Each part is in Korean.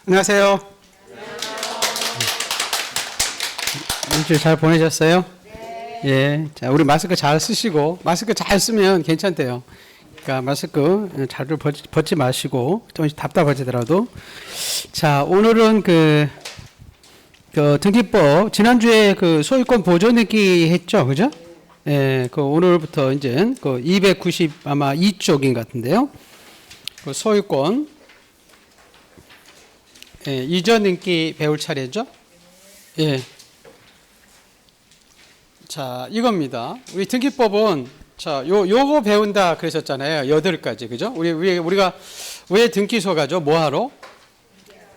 안녕하세요. 일주일 잘 보내셨어요? 네. 예. 자, 우리 마스크 잘 쓰시고, 마스크 잘 쓰면 괜찮대요. 그러니까 마스크 자주 벗지 마시고, 좀 답답하시더라도. 자, 오늘은 그 등기법, 지난주에 그 소유권 보존 냈기 했죠? 그죠? 예, 그 오늘부터 이제 그 290 아마 2쪽인 것 같은데요. 그 소유권, 예, 이전 등기 배울 차례죠? 예. 자, 이겁니다. 우리 등기법은, 자, 요거 배운다 그랬었잖아요. 8가지. 그죠? 우리가 왜 등기소 가죠? 뭐 하러?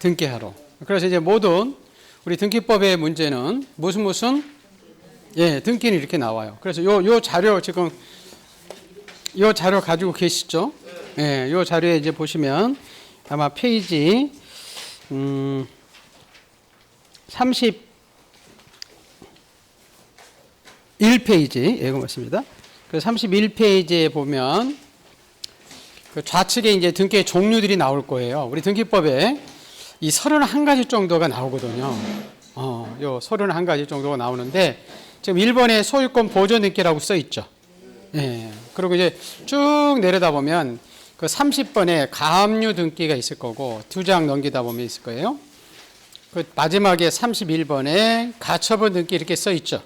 등기하러. 그래서 이제 모든 우리 등기법의 문제는 무슨 예, 등기는 이렇게 나와요. 그래서 요 자료 지금 요 자료 가지고 계시죠? 예, 요 자료에 이제 보시면 아마 페이지 31페이지, 예, 고맙습니다. 그 31페이지에 보면 그 좌측에 이제 등기의 종류들이 나올 거예요. 우리 등기법에 이 31가지 정도가 나오거든요. 요 31가지 정도가 나오는데 지금 1번에 소유권 보존 등기라고 써 있죠. 예. 그리고 이제 쭉 내려다 보면 그 30번에 가압류 등기가 있을 거고 2장 넘기다 보면 있을 거예요. 그 마지막에 31번에 가처분 등기 이렇게 써 있죠.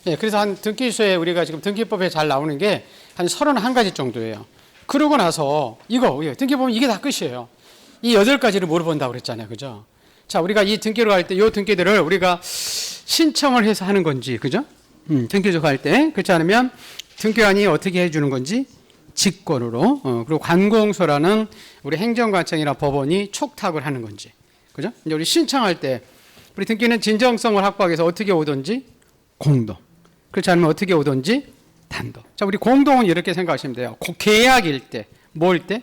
예, 그래서 한 등기소에 우리가 지금 등기법에 잘 나오는 게 한 31가지 정도예요. 그러고 나서 이거 등기 보면 이게 다 끝이에요. 이 8가지를 물어본다고 그랬잖아요. 그죠? 자, 우리가 이 등기로 할 때 이 등기들을 우리가 신청을 해서 하는 건지, 그죠? 등기소 갈 때 그렇지 않으면 등기관이 어떻게 해주는 건지 직권으로, 그리고 관공서라는 우리 행정관청이나 법원이 촉탁을 하는 건지, 그죠? 이제 우리 신청할 때 우리 등기는 진정성을 확보하기 위해서 어떻게 오든지 공동, 그렇지 않으면 어떻게 오든지 단독. 자, 우리 공동은 이렇게 생각하시면 돼요. 계약일 때, 뭘 때?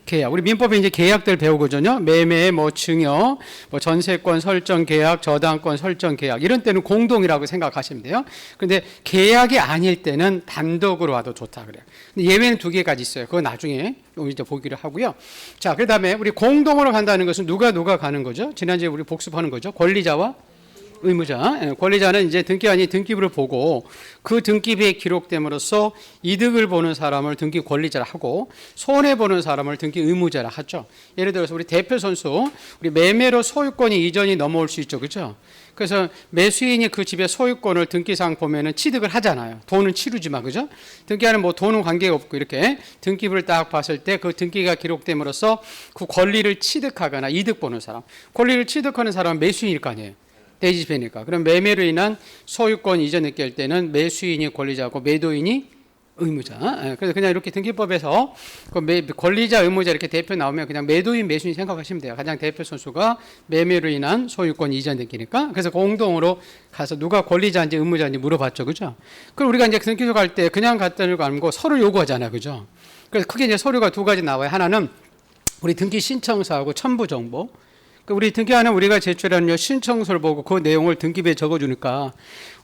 계약. 우리 민법에 이제 계약들 배우거든요. 매매, 뭐 증여, 뭐 전세권 설정 계약, 저당권 설정 계약 이런 때는 공동이라고 생각하시면 돼요. 그런데 계약이 아닐 때는 단독으로 와도 좋다 그래요. 근데 예외는 2개까지 있어요. 그거 나중에 이제 보기로 하고요. 자, 그다음에 우리 공동으로 간다는 것은 누가 가는 거죠? 지난주에 우리 복습하는 거죠. 권리자와 의무자. 권리자는 이제 등기관이 등기부를 보고 그 등기부에 기록됨으로써 이득을 보는 사람을 등기 권리자라 하고 손해 보는 사람을 등기 의무자라 하죠. 예를 들어서 우리 대표 선수 우리 매매로 소유권이 이전이 넘어올 수 있죠. 그렇죠? 그래서 매수인이 그 집의 소유권을 등기상 보면은 취득을 하잖아요. 돈은 치르지만, 그죠? 등기하는 뭐 돈은 관계가 없고 이렇게 등기부를 딱 봤을 때 그 등기가 기록됨으로써 그 권리를 취득하거나 이득 보는 사람, 권리를 취득하는 사람은 매수인일 거 아니에요. 대지배니까. 그럼 매매로 인한 소유권 이전 느낄 때는 매수인이 권리자고 매도인이 의무자. 그래서 그냥 이렇게 등기법에서 그 권리자, 의무자 이렇게 대표 나오면 그냥 매도인, 매수인 생각하시면 돼요. 가장 대표 선수가 매매로 인한 소유권 이전 느끼니까. 그래서 공동으로 가서 누가 권리자인지 의무자인지 물어봤죠, 그죠? 그럼 우리가 이제 등기소 갈 때 그냥 갔다는 거 아니고 서류 요구하잖아요, 그죠? 그래서 크게 이제 서류가 2가지 나와요. 하나는 우리 등기 신청서하고 첨부 정보. 우리 등기하는 우리가 제출하는 신청서를 보고 그 내용을 등기부에 적어주니까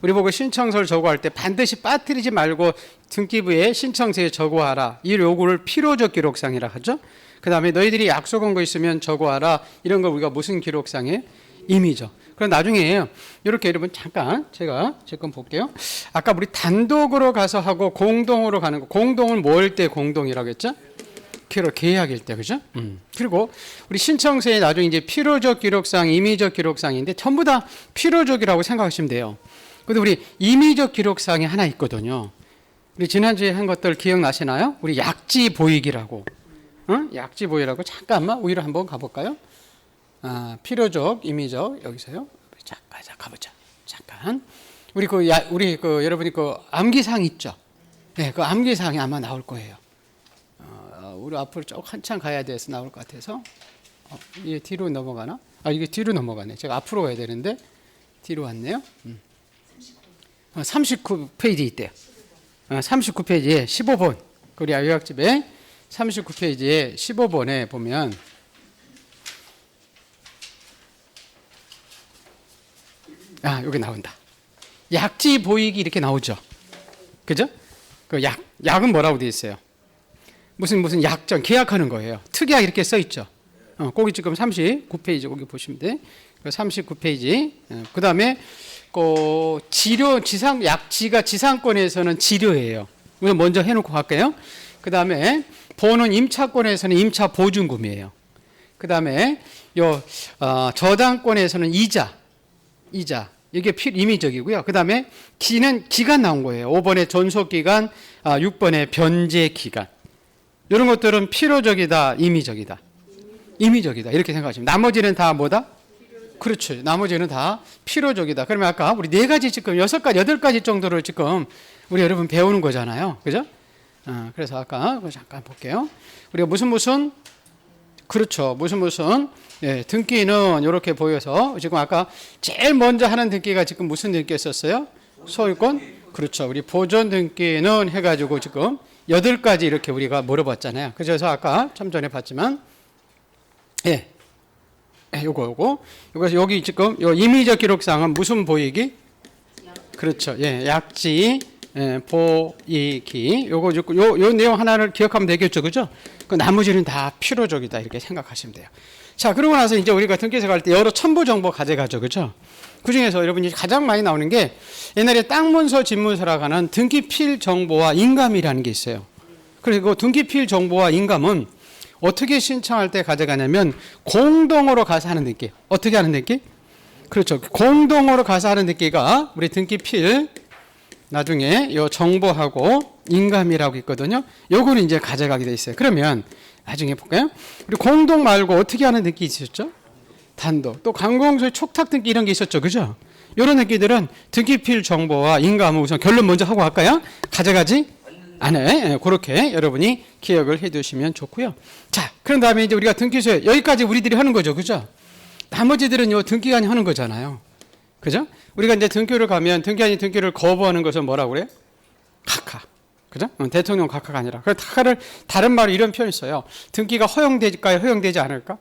우리 보고 신청서를 적어할 때 반드시 빠뜨리지 말고 등기부에 신청서에 적어하라. 이 요구를 필요적 기록상이라 하죠. 그 다음에 너희들이 약속한 거 있으면 적어하라. 이런 걸 우리가 무슨 기록상에? 임의죠. 그럼 나중에 이렇게 여러분 잠깐 제가 건 볼게요. 아까 우리 단독으로 가서 하고 공동으로 가는 거. 공동은 뭘 때 공동이라고 했죠? 계약일 때, 그죠? 그리고 우리 신청서에 나중에 이제 필요적 기록상, 임의적 기록상인데 전부 다 필요적이라고 생각하시면 돼요. 근데 우리 임의적 기록상이 하나 있거든요. 우리 지난주에 한 것들 기억나시나요? 우리 약지 보이기라고. 약지 보이라고 잠깐만 위로 한번 가볼까요? 필요적, 임의적 여기서요. 잠깐 가보자. 잠깐. 우리 여러분이 그 암기사항 있죠? 네, 그 암기사항이 아마 나올 거예요. 우리 앞으로 쭉 한참 가야 돼서 나올 것 같아서 이게 뒤로 넘어가나? 이게 뒤로 넘어가네. 제가 앞으로 가야 되는데 뒤로 왔네요. 39페이지 있대요. 39페이지에 15번 우리 요약집에 39페이지에 15번에 보면 여기 나온다. 약지 보이기 이렇게 나오죠. 그죠? 그 약은 뭐라고 되어 있어요? 무슨 약정 계약하는 거예요. 특약 이렇게 써 있죠. 거기 지금 39페이지 거기 보시면 돼. 39페이지. 그 다음에 그 지료 약지가 지상권에서는 지료예요. 우선 먼저 해놓고 갈게요. 그 다음에 보는 임차권에서는 임차 보증금이에요. 그 다음에 저당권에서는 이자 이게 임의적이고요. 그 다음에 기는 기간 나온 거예요. 5번에 존속기간, 6번에 변제기간. 이런 것들은 필요적이다, 임의적이다. 임의적이다 이렇게 생각하시면 나머지는 다 뭐다? 그렇죠. 나머지는 다 필요적이다. 그러면 아까 우리 4가지 지금 6가지 8가지 정도를 지금 우리 여러분 배우는 거잖아요. 그죠? 그래서 아까 잠깐 볼게요. 우리가 무슨 그렇죠. 무슨 예, 등기는 이렇게 보여서 지금 아까 제일 먼저 하는 등기가 지금 무슨 등기였었어요? 소유권? 그렇죠. 우리 보존 등기는 해가지고 지금 8가지 이렇게 우리가 물어봤잖아요. 그래서 아까 좀 전에 봤지만 예. 요거 여기 지금 요 임의적 기록상은 무슨 보이기? 그렇죠. 예, 약지 보이기. 요 내용 하나를 기억하면 되겠죠. 그죠? 그 나머지는 다 필요적이다 이렇게 생각하시면 돼요. 자, 그러고 나서 이제 우리가 등기소 갈 때 여러 첨부 정보 가져가죠. 그죠? 그 중에서 여러분이 가장 많이 나오는 게 옛날에 땅문서 집문서라고 하는 등기필 정보와 인감이라는 게 있어요. 그리고 등기필 정보와 인감은 어떻게 신청할 때 가져가냐면 공동으로 가서 하는 등기. 어떻게 하는 등기? 그렇죠. 공동으로 가서 하는 등기가 우리 등기필 나중에 요 정보하고 인감이라고 있거든요. 요거는 이제 가져가게 돼 있어요. 그러면 나중에 볼까요? 우리 공동 말고 어떻게 하는 등기 있었죠? 단독. 또 관공서의 촉탁 등기 이런 게 있었죠. 그죠? 이런 등기들은 등기필 정보와 인감을 우선 결론 먼저 하고 할까요? 가져가지 않아요. 그렇게 여러분이 기억을 해 두시면 좋고요. 자, 그런 다음에 이제 우리가 등기소에 여기까지 우리들이 하는 거죠. 그죠? 나머지들은 요 등기관이 하는 거잖아요. 그죠? 우리가 이제 등기를 가면 등기관이 등기를 거부하는 것은 뭐라고 그래요? 각하. 그죠? 대통령 각하가 아니라. 그래서 각하를 다른 말로 이런 표현을 써요. 등기가 허용될까요? 허용되지 않을까?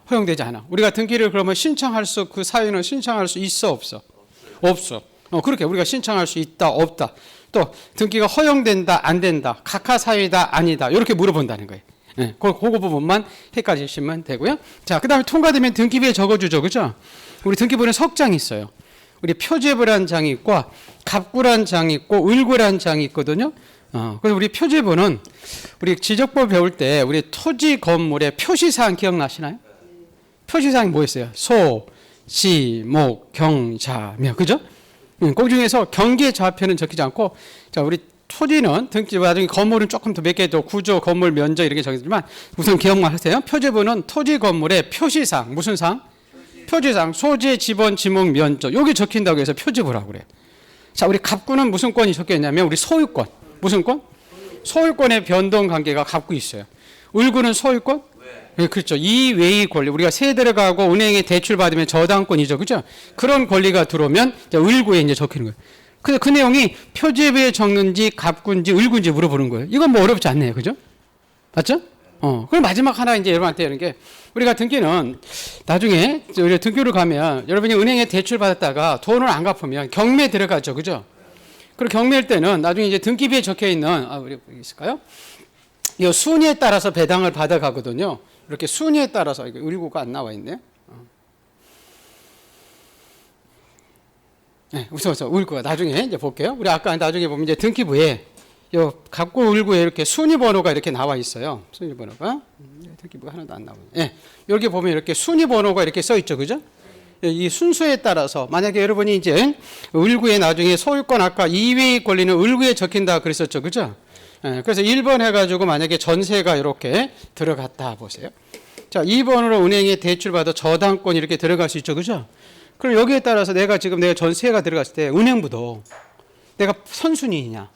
허용되지 않아. 우리가 등기를 그러면 신청할 수, 그 사유는 신청할 수 있어, 없어? 없어. 그렇게 우리가 신청할 수 있다, 없다. 또 등기가 허용된다, 안 된다, 각하 사유이다, 아니다. 이렇게 물어본다는 거예요. 네, 그 부분만 헷갈리시면 되고요. 자, 그 다음에 통과되면 등기부에 적어주죠. 그죠? 우리 등기부는 석장이 있어요. 우리 표제부란 장이 있고, 갑구란 장이 있고, 을구란 장이 있거든요. 그래서 우리 표제부는 우리 지적법 배울 때 우리 토지 건물의 표시사항 기억나시나요? 표시사항이 뭐였어요? 소, 지, 목, 경, 자, 며. 그죠? 그 중에서 경계 좌표는 적히지 않고, 자, 우리 토지는 등기, 나중에 건물은 조금 더 몇 개 더 구조, 건물 면적 이렇게 적혀있지만 우선 기억만 하세요. 표제부는 토지 건물의 표시사항, 무슨 사항? 표지사항, 소재, 지번, 지목, 면적. 여기 적힌다고 해서 표제부라고 그래요. 자, 우리 갑구는 무슨 권이 적혀 있냐면 우리 소유권. 무슨 권? 소유권의 변동 관계가 갑구 있어요. 을구는 소유권? 네, 그렇죠. 이외의 권리. 우리가 세 들어가고 은행에 대출 받으면 저당권이죠. 그죠? 그런 권리가 들어오면 을구에 이제 적히는 거예요. 근데 그 내용이 표제부에 적는지 갑구인지 을구인지 물어보는 거예요. 이건 뭐 어렵지 않네요. 그죠? 맞죠? 그럼 마지막 하나 이제 여러분한테 이런 게 우리가 등기는 나중에 우리가 등기를 가면 여러분이 은행에 대출 받았다가 돈을 안 갚으면 경매 들어가죠. 그죠? 그리고 경매일 때는 나중에 이제 등기부에 적혀 있는 우리 있을까요? 이 순위에 따라서 배당을 받아가거든요. 이렇게 순위에 따라서 이게 을구가 안 나와 있네. 네, 우선 을구가 나중에 이제 볼게요. 우리 아까 나중에 보면 이제 등기부에 요 갑구 을구에 이렇게 순위 번호가 이렇게 나와 있어요. 순위 번호가 등기부가 하나도 안 나오네. 예, 여기 보면 이렇게 순위 번호가 이렇게 써 있죠, 그죠? 이 순서에 따라서 만약에 여러분이 이제 을구에 나중에 소유권 아까 2위의 권리는 을구에 적힌다 그랬었죠, 그죠? 예, 그래서 1번 해가지고 만약에 전세가 이렇게 들어갔다 보세요. 자, 2번으로 은행에 대출받아 저당권 이렇게 들어갈 수 있죠, 그죠? 그럼 여기에 따라서 내가 전세가 들어갔을 때 은행부도 내가 선순위이냐,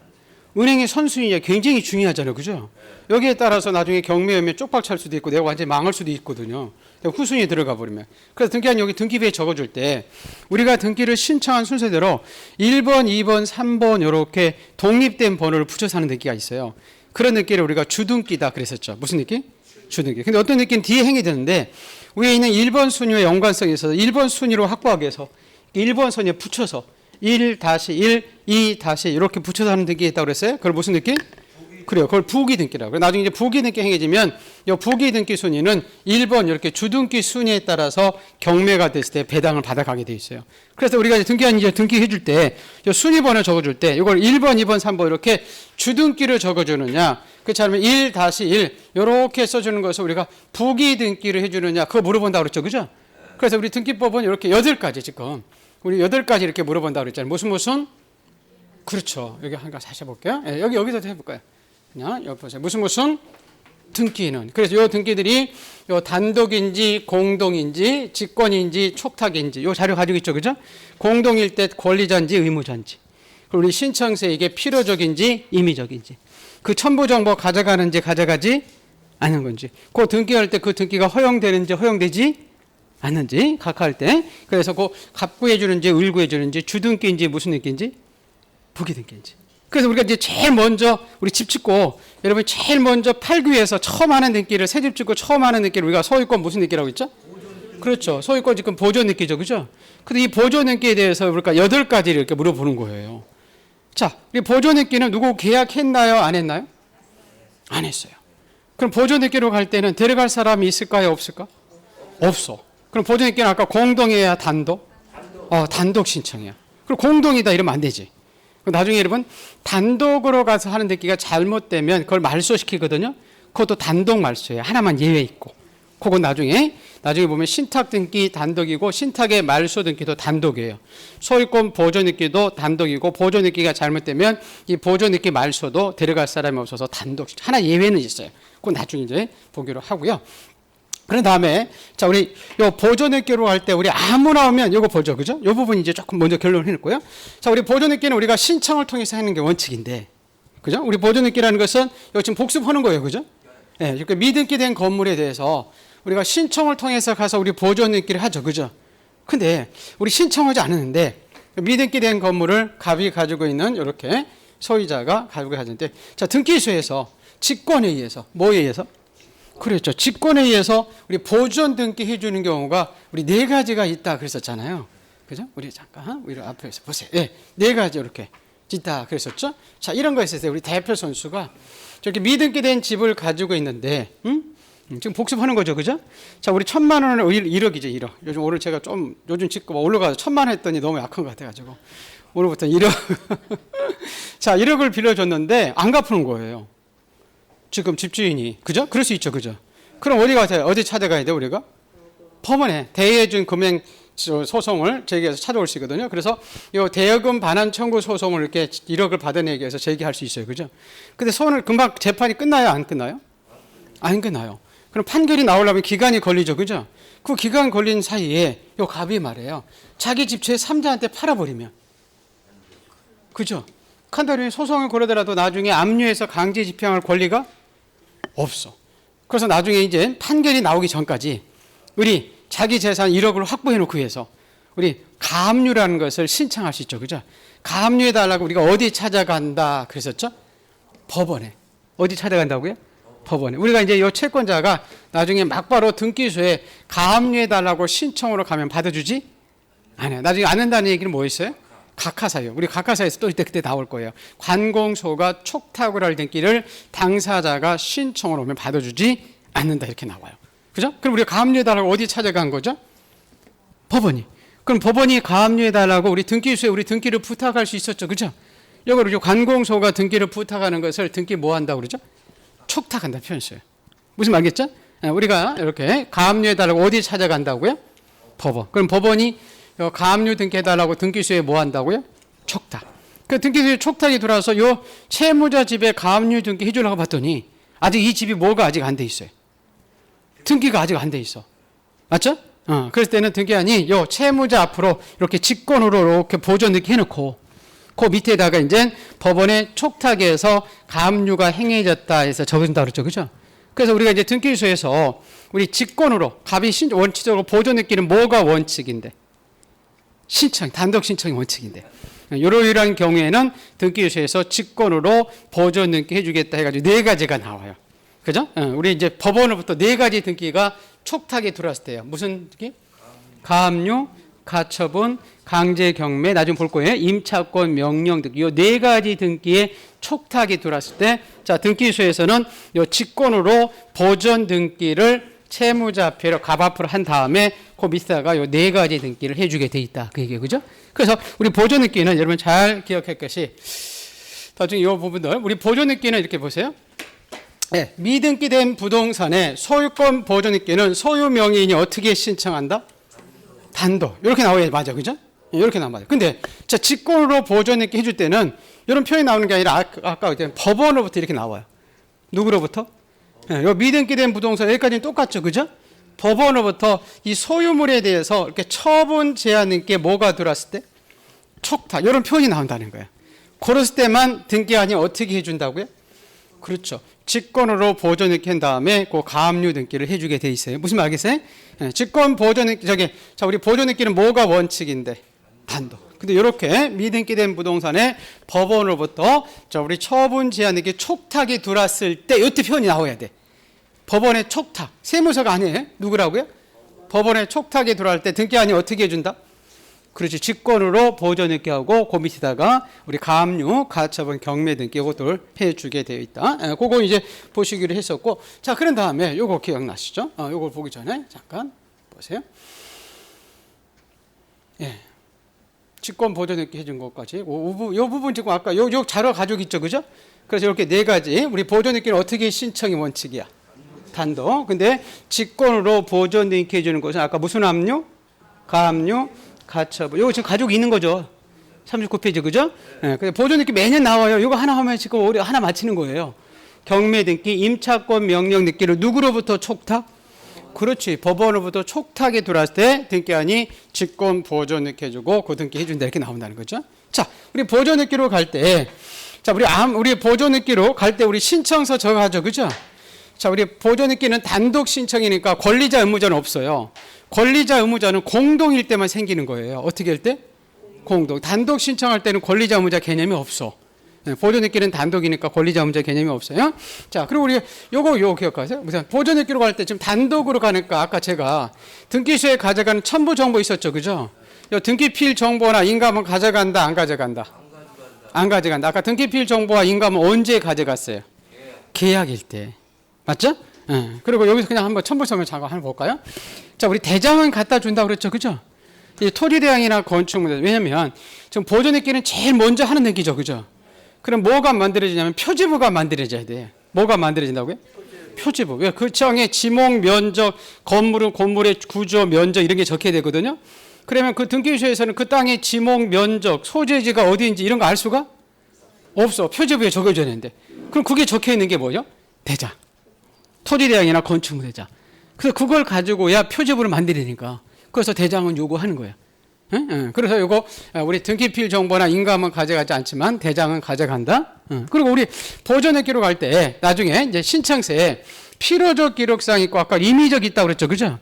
은행의 선순위가 굉장히 중요하잖아요, 그죠? 여기에 따라서 나중에 경매에 오면 쪽박 찰 수도 있고 내가 완전히 망할 수도 있거든요. 후순위에 들어가 버리면. 그래서 등기한 여기 등기부에 적어줄 때 우리가 등기를 신청한 순서대로 1번, 2번, 3번 이렇게 독립된 번호를 붙여서 하는 등기가 있어요. 그런 등기를 우리가 주등기다 그랬었죠. 무슨 등기? 주등기. 근데 어떤 등기는 뒤에 행이 되는데 위에 있는 1번 순위와 연관성이 있어서 1번 순위로 확보하기 위해서 1번 선에 붙여서 1-1, 2- 이렇게 붙여서 하는 등기가 있다고 그랬어요. 그걸 무슨 등기? 그래요. 그걸 부기 등기라고. 나중에 이제 부기 등기 행해지면 이 부기 등기 순위는 1번 이렇게 주등기 순위에 따라서 경매가 됐을 때 배당을 받아가게 돼 있어요. 그래서 우리가 이제 등기해 줄 때 순위번호 적어줄 때 이걸 1번, 2번, 3번 이렇게 주등기를 적어주느냐, 그렇지 않으면 1-1 이렇게 써주는 것을 우리가 부기 등기를 해주느냐, 그거 물어본다고 그랬죠, 그죠? 그래서 우리 등기법은 이렇게 8가지 지금 우리 8가지 이렇게 물어본다고 그랬잖아요. 무슨 그렇죠. 여기 한번 다시 해볼게요. 네, 여기서 해볼까요? 그냥 여기 보세요. 무슨 등기는. 그래서 이 등기들이 요 단독인지 공동인지 직권인지 촉탁인지 요 자료 가지고 있죠, 그죠? 공동일 때 권리자인지 의무자인지, 그리고 우리 신청서에 이게 필요적인지 임의적인지, 그 첨부 정보 가져가는지 가져가지 않은 건지, 그 등기할 때 그 등기가 허용되는지 허용되지 않는지 각하할 때, 그래서 그 갑구해 주는지 을구해 주는지 주등기인지 무슨 등기인지 부기 등기인지. 그래서 우리가 이제 제일 먼저 우리 집 짓고 여러분 제일 먼저 팔기위해서 처음 하는 등기를, 새 집 짓고 처음 하는 등기를 우리가 소유권 무슨 등기라고 했죠? 그렇죠. 소유권 지금 보존 등기죠, 그죠? 근데 이 보존 등기에 대해서 우리가 8가지를 이렇게 물어보는 거예요. 자, 이 보존 등기는 누구 계약했나요? 안 했나요? 안 했어요. 그럼 보존 등기로 갈 때는 데려갈 사람이 있을까요? 없을까? 없어. 그럼 보존 등기는 아까 공동이야, 단독? 단독 신청이야. 그럼 공동이다 이러면 안 되지. 나중에 여러분 단독으로 가서 하는 등기가 잘못되면 그걸 말소시키거든요. 그것도 단독 말소예요. 하나만 예외 있고. 그건 나중에 보면 신탁 등기 단독이고 신탁의 말소 등기도 단독이에요. 소유권 보존 등기도 단독이고 보존 등기가 잘못되면 이 보존 등기 말소도 데려갈 사람이 없어서 단독. 하나 예외는 있어요. 그건 나중에 이제 보기로 하고요. 그런 다음에 자, 우리 요 보존등기로 할 때 우리 아무나 오면 요거 보죠, 그죠? 요 부분 이제 조금 먼저 결론을 해놓고요. 자, 우리 보존등기는 우리가 신청을 통해서 하는 게 원칙인데, 그죠? 우리 보존등기라는 것은 이거 지금 복습하는 거예요, 그죠? 예, 네, 그러니까 미등기된 건물에 대해서 우리가 신청을 통해서 가서 우리 보존등기를 하죠, 그죠? 근데 우리 신청하지 않았는데 미등기된 건물을 갑이 가지고 있는 이렇게 소유자가 가지고 가는데, 자, 등기소에서 직권에 의해서 뭐에 의해서? 그렇죠. 직권에 의해서 우리 보존 등기 해주는 경우가 우리 4가지가 있다 그랬었잖아요. 그죠? 우리 잠깐 우리 앞에서 보세요. 예, 4가지 이렇게 있다 그랬었죠. 자, 이런 거 있었어요. 우리 대표 선수가 저렇게 미등기된 집을 가지고 있는데, 지금 복습하는 거죠, 그죠? 자, 우리 1,000만 원을 1억이죠, 1억. 요즘 오늘 제가 좀 요즘 찍고 올라가서 1,000만 원 했더니 너무 약한 것 같아가지고 오늘부터 1억. 자, 1억을 빌려줬는데 안 갚는 거예요. 지금 집주인이, 그죠? 그럴 수 있죠, 그죠? 그럼 어디 가세요? 어디 찾아가야 돼, 우리가? 법원에 대해준 금행 소송을 제기해서 찾아올 수 있거든요. 그래서 이 대여금 반환 청구 소송을 이렇게 1억을 받아내기 위해서 제기할 수 있어요, 그죠? 근데 소원을 금방 재판이 끝나요, 안 끝나요? 안 끝나요. 그럼 판결이 나오려면 기간이 걸리죠, 그죠? 그 기간 걸린 사이에 이 갑이 말해요. 자기 집 제3자한테 팔아버리면, 그죠? 판결이 소송을 걸어더라도 나중에 압류해서 강제 집행할 권리가 없어. 그래서 나중에 이제 판결이 나오기 전까지 우리 자기 재산 1억을 확보해 놓기 위해서 우리 가압류라는 것을 신청할 수 있죠, 그죠? 가압류해 달라고 우리가 어디 찾아간다 그랬었죠? 법원에. 어디 찾아간다고요? 법원에. 우리가 이제 이 채권자가 나중에 막바로 등기소에 가압류해 달라고 신청으로 가면 받아주지 않아요. 나중에 안 한다는 얘기는 뭐 있어요? 각하사유. 우리 각하사에서 또 그때 나올 거예요. 관공소가 촉탁을 할 등기를 당사자가 신청을 오면 받아주지 않는다 이렇게 나와요. 그죠? 그럼 우리가 가압류해달라고 어디 찾아간 거죠? 법원이. 그럼 법원이 가압류해달라고 우리 등기소에 우리 등기를 부탁할 수 있었죠, 그죠? 이걸 관공소가 등기를 부탁하는 것을 등기 뭐 한다고 그러죠? 촉탁한다 표현 써요. 무슨 말겠죠? 우리가 이렇게 가압류해달라고 어디 찾아간다고요? 법원. 그럼 법원이 가압류 등기해달라고 등기소에 뭐 한다고요? 촉탁. 그 등기소에 촉탁이 들어와서 요 채무자 집에 가압류 등기 해주려고 봤더니 아직 이 집이 뭐가 아직 안 돼 있어요. 등기가 아직 안 돼 있어. 맞죠? 그랬을 때는 등기한이 요 채무자 앞으로 이렇게 직권으로 이렇게 보존 등기 해놓고 그 밑에다가 이제 법원에 촉탁해서 가압류가 행해졌다 해서 적어준다 그랬죠, 그죠? 그래서 우리가 이제 등기소에서 우리 직권으로 갑이 원칙적으로 보존 등기는 뭐가 원칙인데? 신청, 단독 신청이 원칙인데. 이러이러한 경우에는 등기소에서 직권으로 보존 등기 해주겠다 해가지고 4가지가 나와요. 그죠? 우리 이제 법원으로부터 4가지 등기가 촉탁에 들어왔을 때요. 무슨 등기? 가압류, 가처분, 강제 경매, 나중에 볼 거예요. 임차권, 명령 등기. 이 네 가지 등기에 촉탁이 들어왔을 때, 자, 등기소에서는 이 직권으로 보존 등기를 채무자폐로 갑앞으로 한 다음에 그 밑에다가 이 네 가지 등기를 해주게 돼 있다. 그 얘기예요. 그죠? 그래서 우리 보존 등기는 여러분 잘 기억할 것이, 나중에 이 부분들, 우리 보존 등기는 이렇게 보세요. 네, 미등기된 부동산의 소유권 보존 등기는 소유 명의인이 어떻게 신청한다? 단독. 이렇게 나와야 맞아. 그죠? 이렇게 나와야 맞아. 근데 자, 직권으로 보존 등기 해줄 때는 이런 표현이 나오는 게 아니라 아까 법원으로부터 이렇게 나와요. 누구로부터? 네, 요 미등기된 부동산 여기까지는 똑같죠. 그죠? 법원으로부터 이 소유물에 대해서 이렇게 처분 제한 등기에 뭐가 들어왔을 때? 촉탁. 이런 표현이 나온다는 거예요. 그랬을 때만 등기한이 어떻게 해준다고요? 그렇죠. 직권으로 보존 등기 한 다음에 그 가압류 등기를 해주게 돼 있어요. 무슨 말 알겠어요? 네, 직권 보존 등기, 자, 우리 보존 등기는 뭐가 원칙인데? 단독. 근데 이렇게 미등기된 부동산에 법원으로부터 자, 우리 처분 제한 등기 촉탁이 들어왔을 때 이때 표현이 나와야 돼. 법원의 촉탁. 세무서가 아니에요. 누구라고요? 법원의 촉탁이 들어갈 때 등기한이 어떻게 해준다? 그렇지. 직권으로 보존 등기하고 그 밑에다가 우리 가압류, 가처분, 경매 등기 이것들 해주게 되어 있다. 그거 이제 보시기로 했었고, 자, 그런 다음에 요거 기억나시죠? 요걸 보기 전에 잠깐 보세요. 예. 직권 보존 등기 해준 것까지. 요 부분 지금 아까 요 자료 가지고 있죠, 그죠? 그래서 이렇게 네 가지. 우리 보존 등기는 어떻게 신청이 원칙이야? 단독. 근데 직권으로 보존 등기 해주는 것은 아까 무슨 압류? 가압류, 가처분. 이거 지금 가지고 있는 거죠. 39페이지, 그죠? 네, 보존 등기 매년 나와요. 이거 하나 하면 지금 올해 하나 마치는 거예요. 경매 등기, 임차권 명령 등기를 누구로부터 촉탁? 그렇지. 법원으로부터 촉탁이 들어왔을 때 등기한이 직권 보존 등기 해주고 그 등기 해준다 이렇게 나온다는 거죠. 자, 우리 보존 등기로 갈 때, 자, 우리 보존 등기로 갈 때 우리 신청서 적어가죠, 그죠? 자, 우리 보존 등기는 단독 신청이니까 권리자 의무자는 없어요. 권리자 의무자는 공동일 때만 생기는 거예요. 어떻게 할 때? 공동. 단독 신청할 때는 권리자 의무자 개념이 없어. 보존 등기는 단독이니까 권리자 의무자 개념이 없어요. 자, 그리고 우리 요거 기억하세요? 무슨 보존 등기로 갈 때 지금 단독으로 가니까 아까 제가 등기소에 가져가는 첨부 정보 있었죠, 그죠? 요 등기필 정보나 인감은 가져간다, 안 가져간다? 안 가져간다. 아까 등기필 정보와 인감은 언제 가져갔어요? 계약일 때. 맞죠? 네. 그리고 여기서 그냥 한번 첨부성을 잠깐 한번 볼까요? 자, 우리 대장은 갖다 준다 그랬죠, 그죠? 이 토지대장이나 건축물, 왜냐면 지금 보존 등기는 제일 먼저 하는 등기죠, 그죠? 그럼 뭐가 만들어지냐면 표지부가 만들어져야 돼. 뭐가 만들어진다고요? 표지부. 왜? 그 청의 지목, 면적, 건물의 구조, 면적 이런 게 적혀야 되거든요. 그러면 그 등기소에서는 그 땅의 지목, 면적, 소재지가 어디인지 이런 거 알 수가 없어. 표지부에 적어줘야 되는데. 그럼 그게 적혀 있는 게 뭐죠? 대장. 토지대장이나 건축물 대장. 그래서 그걸 가지고야 표지부를 만들으니까. 그래서 대장은 요구하는 거예요. 그래서 요거 우리 등기필 정보나 인감은 가져가지 않지만 대장은 가져간다. 그리고 우리 보존 등기로 갈 때 나중에 이제 신청서에 필요적 기록사항 있고 아까 임의적 있다고 그랬죠, 그죠?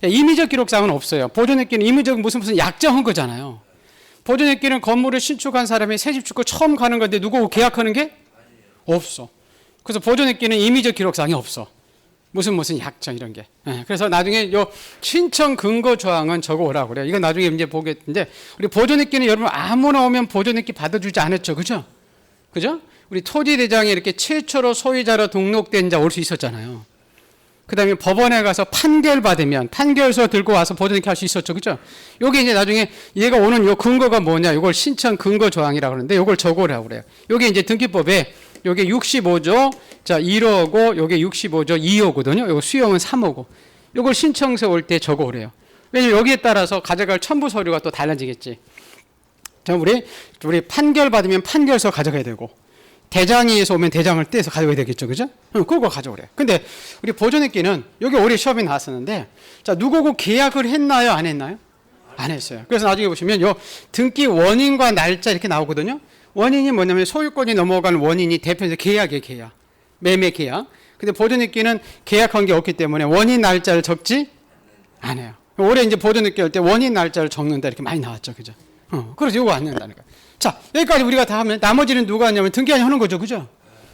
임의적 기록사항은 없어요. 보존 등기는 임의적 무슨 약정한 거잖아요. 보존 등기는 건물을 신축한 사람이 새집 짓고 처음 가는 건데 누구 계약하는 게 없어. 그래서 보존 등기는 임의적 기록사항이 없어. 무슨 약정 이런 게. 그래서 나중에 요 신청 근거 조항은 적어 오라고 그래요. 이건 나중에 이제 보겠는데 우리 보존 등기는 여러분 아무나 오면 보존 등기 받아주지 않았죠, 그죠? 그죠? 우리 토지대장에 이렇게 최초로 소유자로 등록된 자 올 수 있었잖아요. 그다음에 법원에 가서 판결 받으면 판결서 들고 와서 보존 등기 할 수 있었죠, 그죠? 요게 이제 나중에 얘가 오는 요 근거가 뭐냐? 요걸 신청 근거 조항이라고 그러는데 요걸 적어 오라고 그래요. 요게 이제 등기법에 요게 65조 자 1호고 요게 65조 2호거든요. 요거 수용은 3호고. 요걸 신청서 올 때 적어 오래요. 왜냐면 여기에 따라서 가져갈 첨부 서류가 또 달라지겠지. 자, 우리 판결 받으면 판결서 가져가야 되고 대장에서 오면 대장을 떼서 가져가야 되겠죠, 그죠? 그거 가져오래요. 근데 우리 보존 등기는 여기 올해 시험에 나왔었는데 자, 누구고 계약을 했나요, 안 했나요? 안 했어요. 그래서 나중에 보시면 요 등기 원인과 날짜 이렇게 나오거든요. 원인이 뭐냐면 소유권이 넘어간 원인이 대표적으로 계약이에요, 계약. 매매 계약. 근데 보존 등기는 계약한 게 없기 때문에 원인 날짜를 적지 않아요. 올해 이제 보존 등기 할 때 원인 날짜를 적는다 이렇게 많이 나왔죠, 그죠? 그래서 이거 안 낸다는 거예요. 자, 여기까지 우리가 다 하면 나머지는 누가 하냐면 등기한이 하는 거죠, 그죠?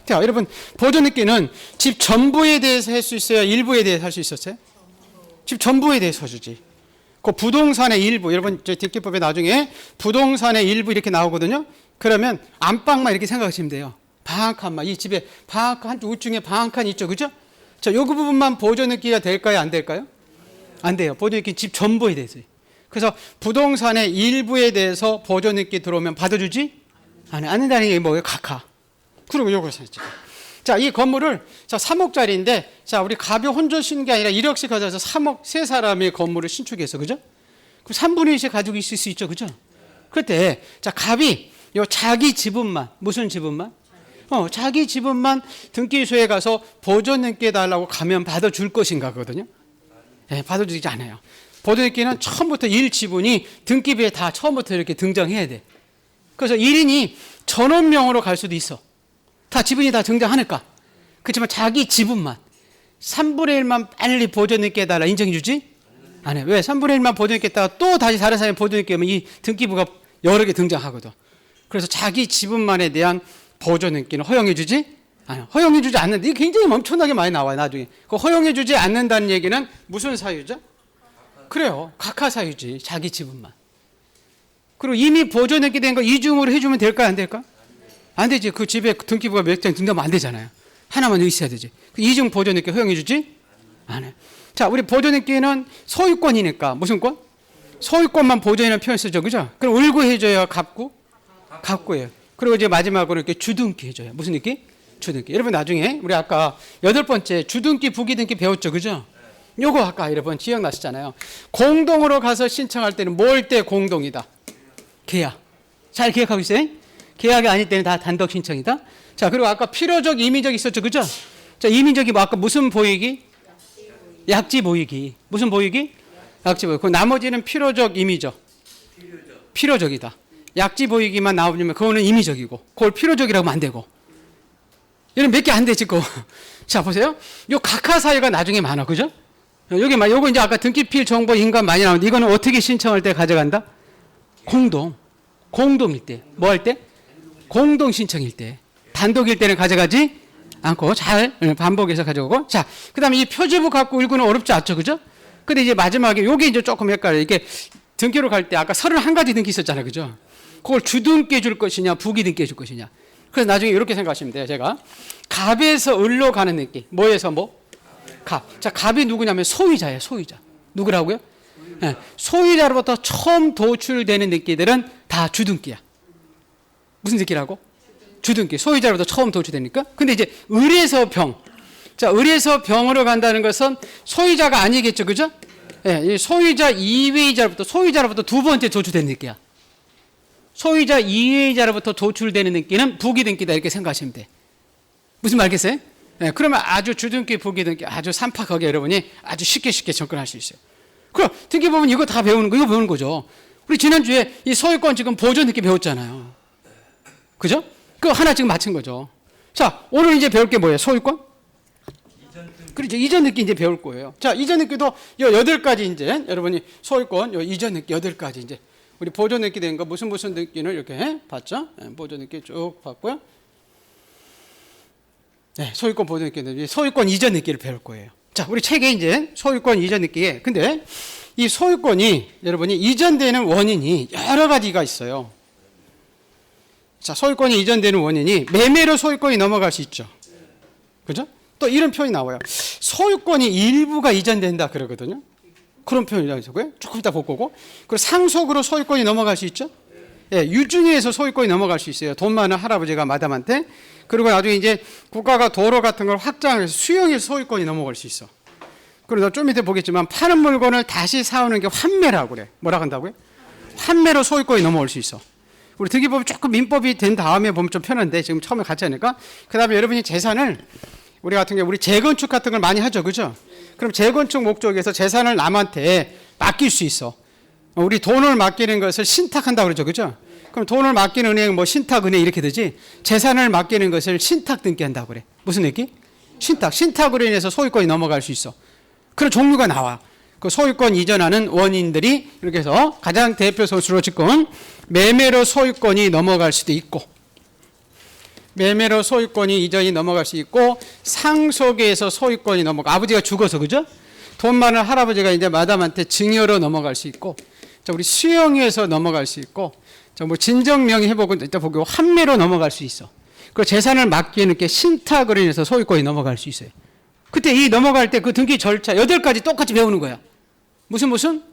자, 여러분 보존 등기는 집 전부에 대해서 할 수 있어요, 일부에 대해서 할 수 있었어요? 집 전부에 대해서 주지. 그 부동산의 일부, 여러분 저 등기법에 나중에 부동산의 일부 이렇게 나오거든요. 그러면 안방만 이렇게 생각하시면 돼요. 방 한 칸만, 이 집에 방 한 칸, 한 우측에 방 한 칸 있죠, 그죠? 자, 요 부분만 보존등기가 될까요, 안 될까요? 안 돼요. 보존등기 집 전부에 대해서. 그래서 부동산의 일부에 대해서 보존등기 들어오면 받아주지 안 된다는 게 뭐예요? 각하. 그리고 요거 사실. 자, 이 건물을 자 3억짜리인데 자 우리 갑이 혼자 신는 게 아니라 1억씩 가져서 3억 세 사람의 건물을 신축해서 그죠? 그럼 3분의 1씩 가지고 있을 수 있죠, 그죠? 그때 자 갑이 요 자기 지분만 무슨 지분만? 자기 지분만 등기소에 가서 보존등기 해달라고 가면 받아줄 것인가거든요. 네, 받아주지 않아요. 보존등기는 처음부터 1지분이 등기부에 다 처음부터 이렇게 등장해야 돼. 그래서 1인이 전원명으로 갈 수도 있어. 다 지분이 다 등장하니까. 그렇지만 자기 지분만 3분의 1만 빨리 보존등기 해달라 인정해주지? 안 해. 왜? 3분의 1만 보존등기 했다가 또 다시 다른 사람이 보존등기 하면 이 등기부가 여러 개 등장하거든. 그래서 자기 지분만에 대한 보존등기는 허용해주지? 안 해. 허용해주지 않는데 이게 굉장히 엄청나게 많이 나와요, 나중에. 그 허용해주지 않는다는 얘기는 무슨 사유죠? 그래요. 각하 사유지. 자기 지분만. 그리고 이미 보존등기 된 거 이중으로 해주면 될까, 안 될까? 안 되지. 그 집에 등기부가 몇 장 등장하면 안 되잖아요. 하나만 있어야 되지. 이중 보존등기 허용해주지? 안 해. 자, 우리 보존등기는 소유권이니까 무슨 권? 소유권만 보존이라는 표현 쓰죠, 그죠? 그럼 을구 해줘야 갑구? 갑구예요. 그리고 이제 마지막으로 이렇게 주등기 해줘요. 무슨 등기? 주등기. 여러분 나중에 우리 아까 8번째 주등기, 부기등기 배웠죠, 그죠? 요거 아까 여러분 기억나시잖아요. 공동으로 가서 신청할 때는 뭘 때 공동이다? 계약. 잘 기억하고 있어요? 계약이 아닐 때는 다 단독 신청이다. 자, 그리고 아까 필요적, 임의적 있었죠, 그죠? 자, 임의적이 뭐 아까 무슨 보이기? 약지 보이기. 무슨 보이기? 약지 보이기. 그 나머지는 필요적, 임의적. 필요적이다. 약지 보이기만 나오면 그거는 임의적이고, 그걸 필요적이라고 하면 안 되고. 얘는 몇 개 안 되지, 그거. 자, 보세요. 요 각하 사유가 나중에 많아, 그죠? 여기 요거 이제 아까 등기필 정보 인감 많이 나오는데 이거는 어떻게 신청할 때 가져간다? 공동일 때. 뭐 할 때? 공동 신청일 때. 단독일 때는 가져가지 않고 잘 반복해서 가져오고. 자, 그 다음에 이 표지부 갖고 읽고는 어렵지 않죠, 그죠? 근데 이제 마지막에 요게 이제 조금 헷갈려요. 이게 등기로 갈 때 아까 31가지 등기 있었잖아요, 그죠? 그걸 주등기 해줄 것이냐, 부기등기 해줄 것이냐. 그래서 나중에 이렇게 생각하시면 돼요, 제가. 갑에서 을로 가는 등기. 뭐에서 뭐? 갑. 자, 갑이 누구냐면 소유자예요, 소유자. 누구라고요? 네. 소유자로부터 처음 도출되는 등기들은 다 주등기야. 무슨 등기라고? 주등기. 소유자로부터 처음 도출되니까. 근데 이제 을에서 병. 자, 을에서 병으로 간다는 것은 소유자가 아니겠죠, 그죠? 예, 이 소유자 소유자로부터 두 번째 도출되는 등기야. 소유자 이외자로부터 도출되는 등기는 부기등기다 이렇게 생각하시면 돼. 무슨 말겠어요? 네, 그러면 아주 주등기, 부기등기 아주 산박하게 여러분이 아주 쉽게 접근할 수 있어요. 그럼 등기 보면 이거 다 배우는 거, 이거 배우는 거죠. 우리 지난주에 이 소유권 지금 보존등기 배웠잖아요. 그죠? 그거 하나 지금 맞춘 거죠. 자, 오늘 이제 배울 게 뭐예요? 소유권? 그렇죠. 이전 등기 이제 배울 거예요. 자, 이전 등기도 요 8가지 이제 여러분이 소유권 요 이전 등기 8가지 이제 우리 보존 등기 된 거 무슨 등기를 이렇게 봤죠? 네, 보존 등기 쭉 봤고요. 네, 소유권 보존 등기는 소유권 이전 등기를 배울 거예요. 자, 우리 책에 이제 소유권 이전 등기에 근데 이 소유권이 여러분이 이전되는 원인이 여러 가지가 있어요. 자, 소유권이 이전되는 원인이 매매로 소유권이 넘어갈 수 있죠. 그죠? 또 이런 표현이 나와요. 소유권이 일부가 이전된다 그러거든요. 그런 표현이 나오고요. 조금 이따 볼 거고. 그리고 상속으로 소유권이 넘어갈 수 있죠. 예, 유증에서 소유권이 넘어갈 수 있어요. 돈 많은 할아버지가 마담한테. 그리고 나중에 이제 국가가 도로 같은 걸 확장해서 수용해서 소유권이 넘어갈 수 있어. 그리고 좀 밑에 보겠지만 파는 물건을 다시 사오는 게 환매라고 그래. 뭐라고 한다고요? 환매로 소유권이 넘어올 수 있어. 우리 등기법이 조금 민법이 된 다음에 보면 좀 편한데 지금 처음에 같이 하니까 그 다음에 여러분이 재산을 우리 같은 경우 우리 재건축 같은 걸 많이 하죠, 그죠? 그럼 재건축 목적에서 재산을 남한테 맡길 수 있어. 우리 돈을 맡기는 것을 신탁한다고 그러죠, 그죠? 그럼 돈을 맡기는 은행 뭐 신탁은행 이렇게 되지. 재산을 맡기는 것을 신탁 등기한다고 그래. 무슨 등기? 신탁으로 인해서 소유권이 넘어갈 수 있어. 그런 종류가 나와. 그 소유권 이전하는 원인들이 이렇게 해서 가장 대표 소수로 지금 매매로 소유권이 넘어갈 수도 있고, 매매로 소유권이 이전이 넘어갈 수 있고, 상속에서 소유권이 넘어가. 아버지가 죽어서, 그죠? 돈 많은 할아버지가 이제 마담한테 증여로 넘어갈 수 있고, 자, 우리 수영에서 넘어갈 수 있고, 자, 뭐 진정명의 회복은 이따 보고 환매로 넘어갈 수 있어. 그 재산을 맡기는 게 신탁으로 인해서 소유권이 넘어갈 수 있어요. 그때 이 넘어갈 때 그 등기 절차 8가지 똑같이 배우는 거야. 무슨?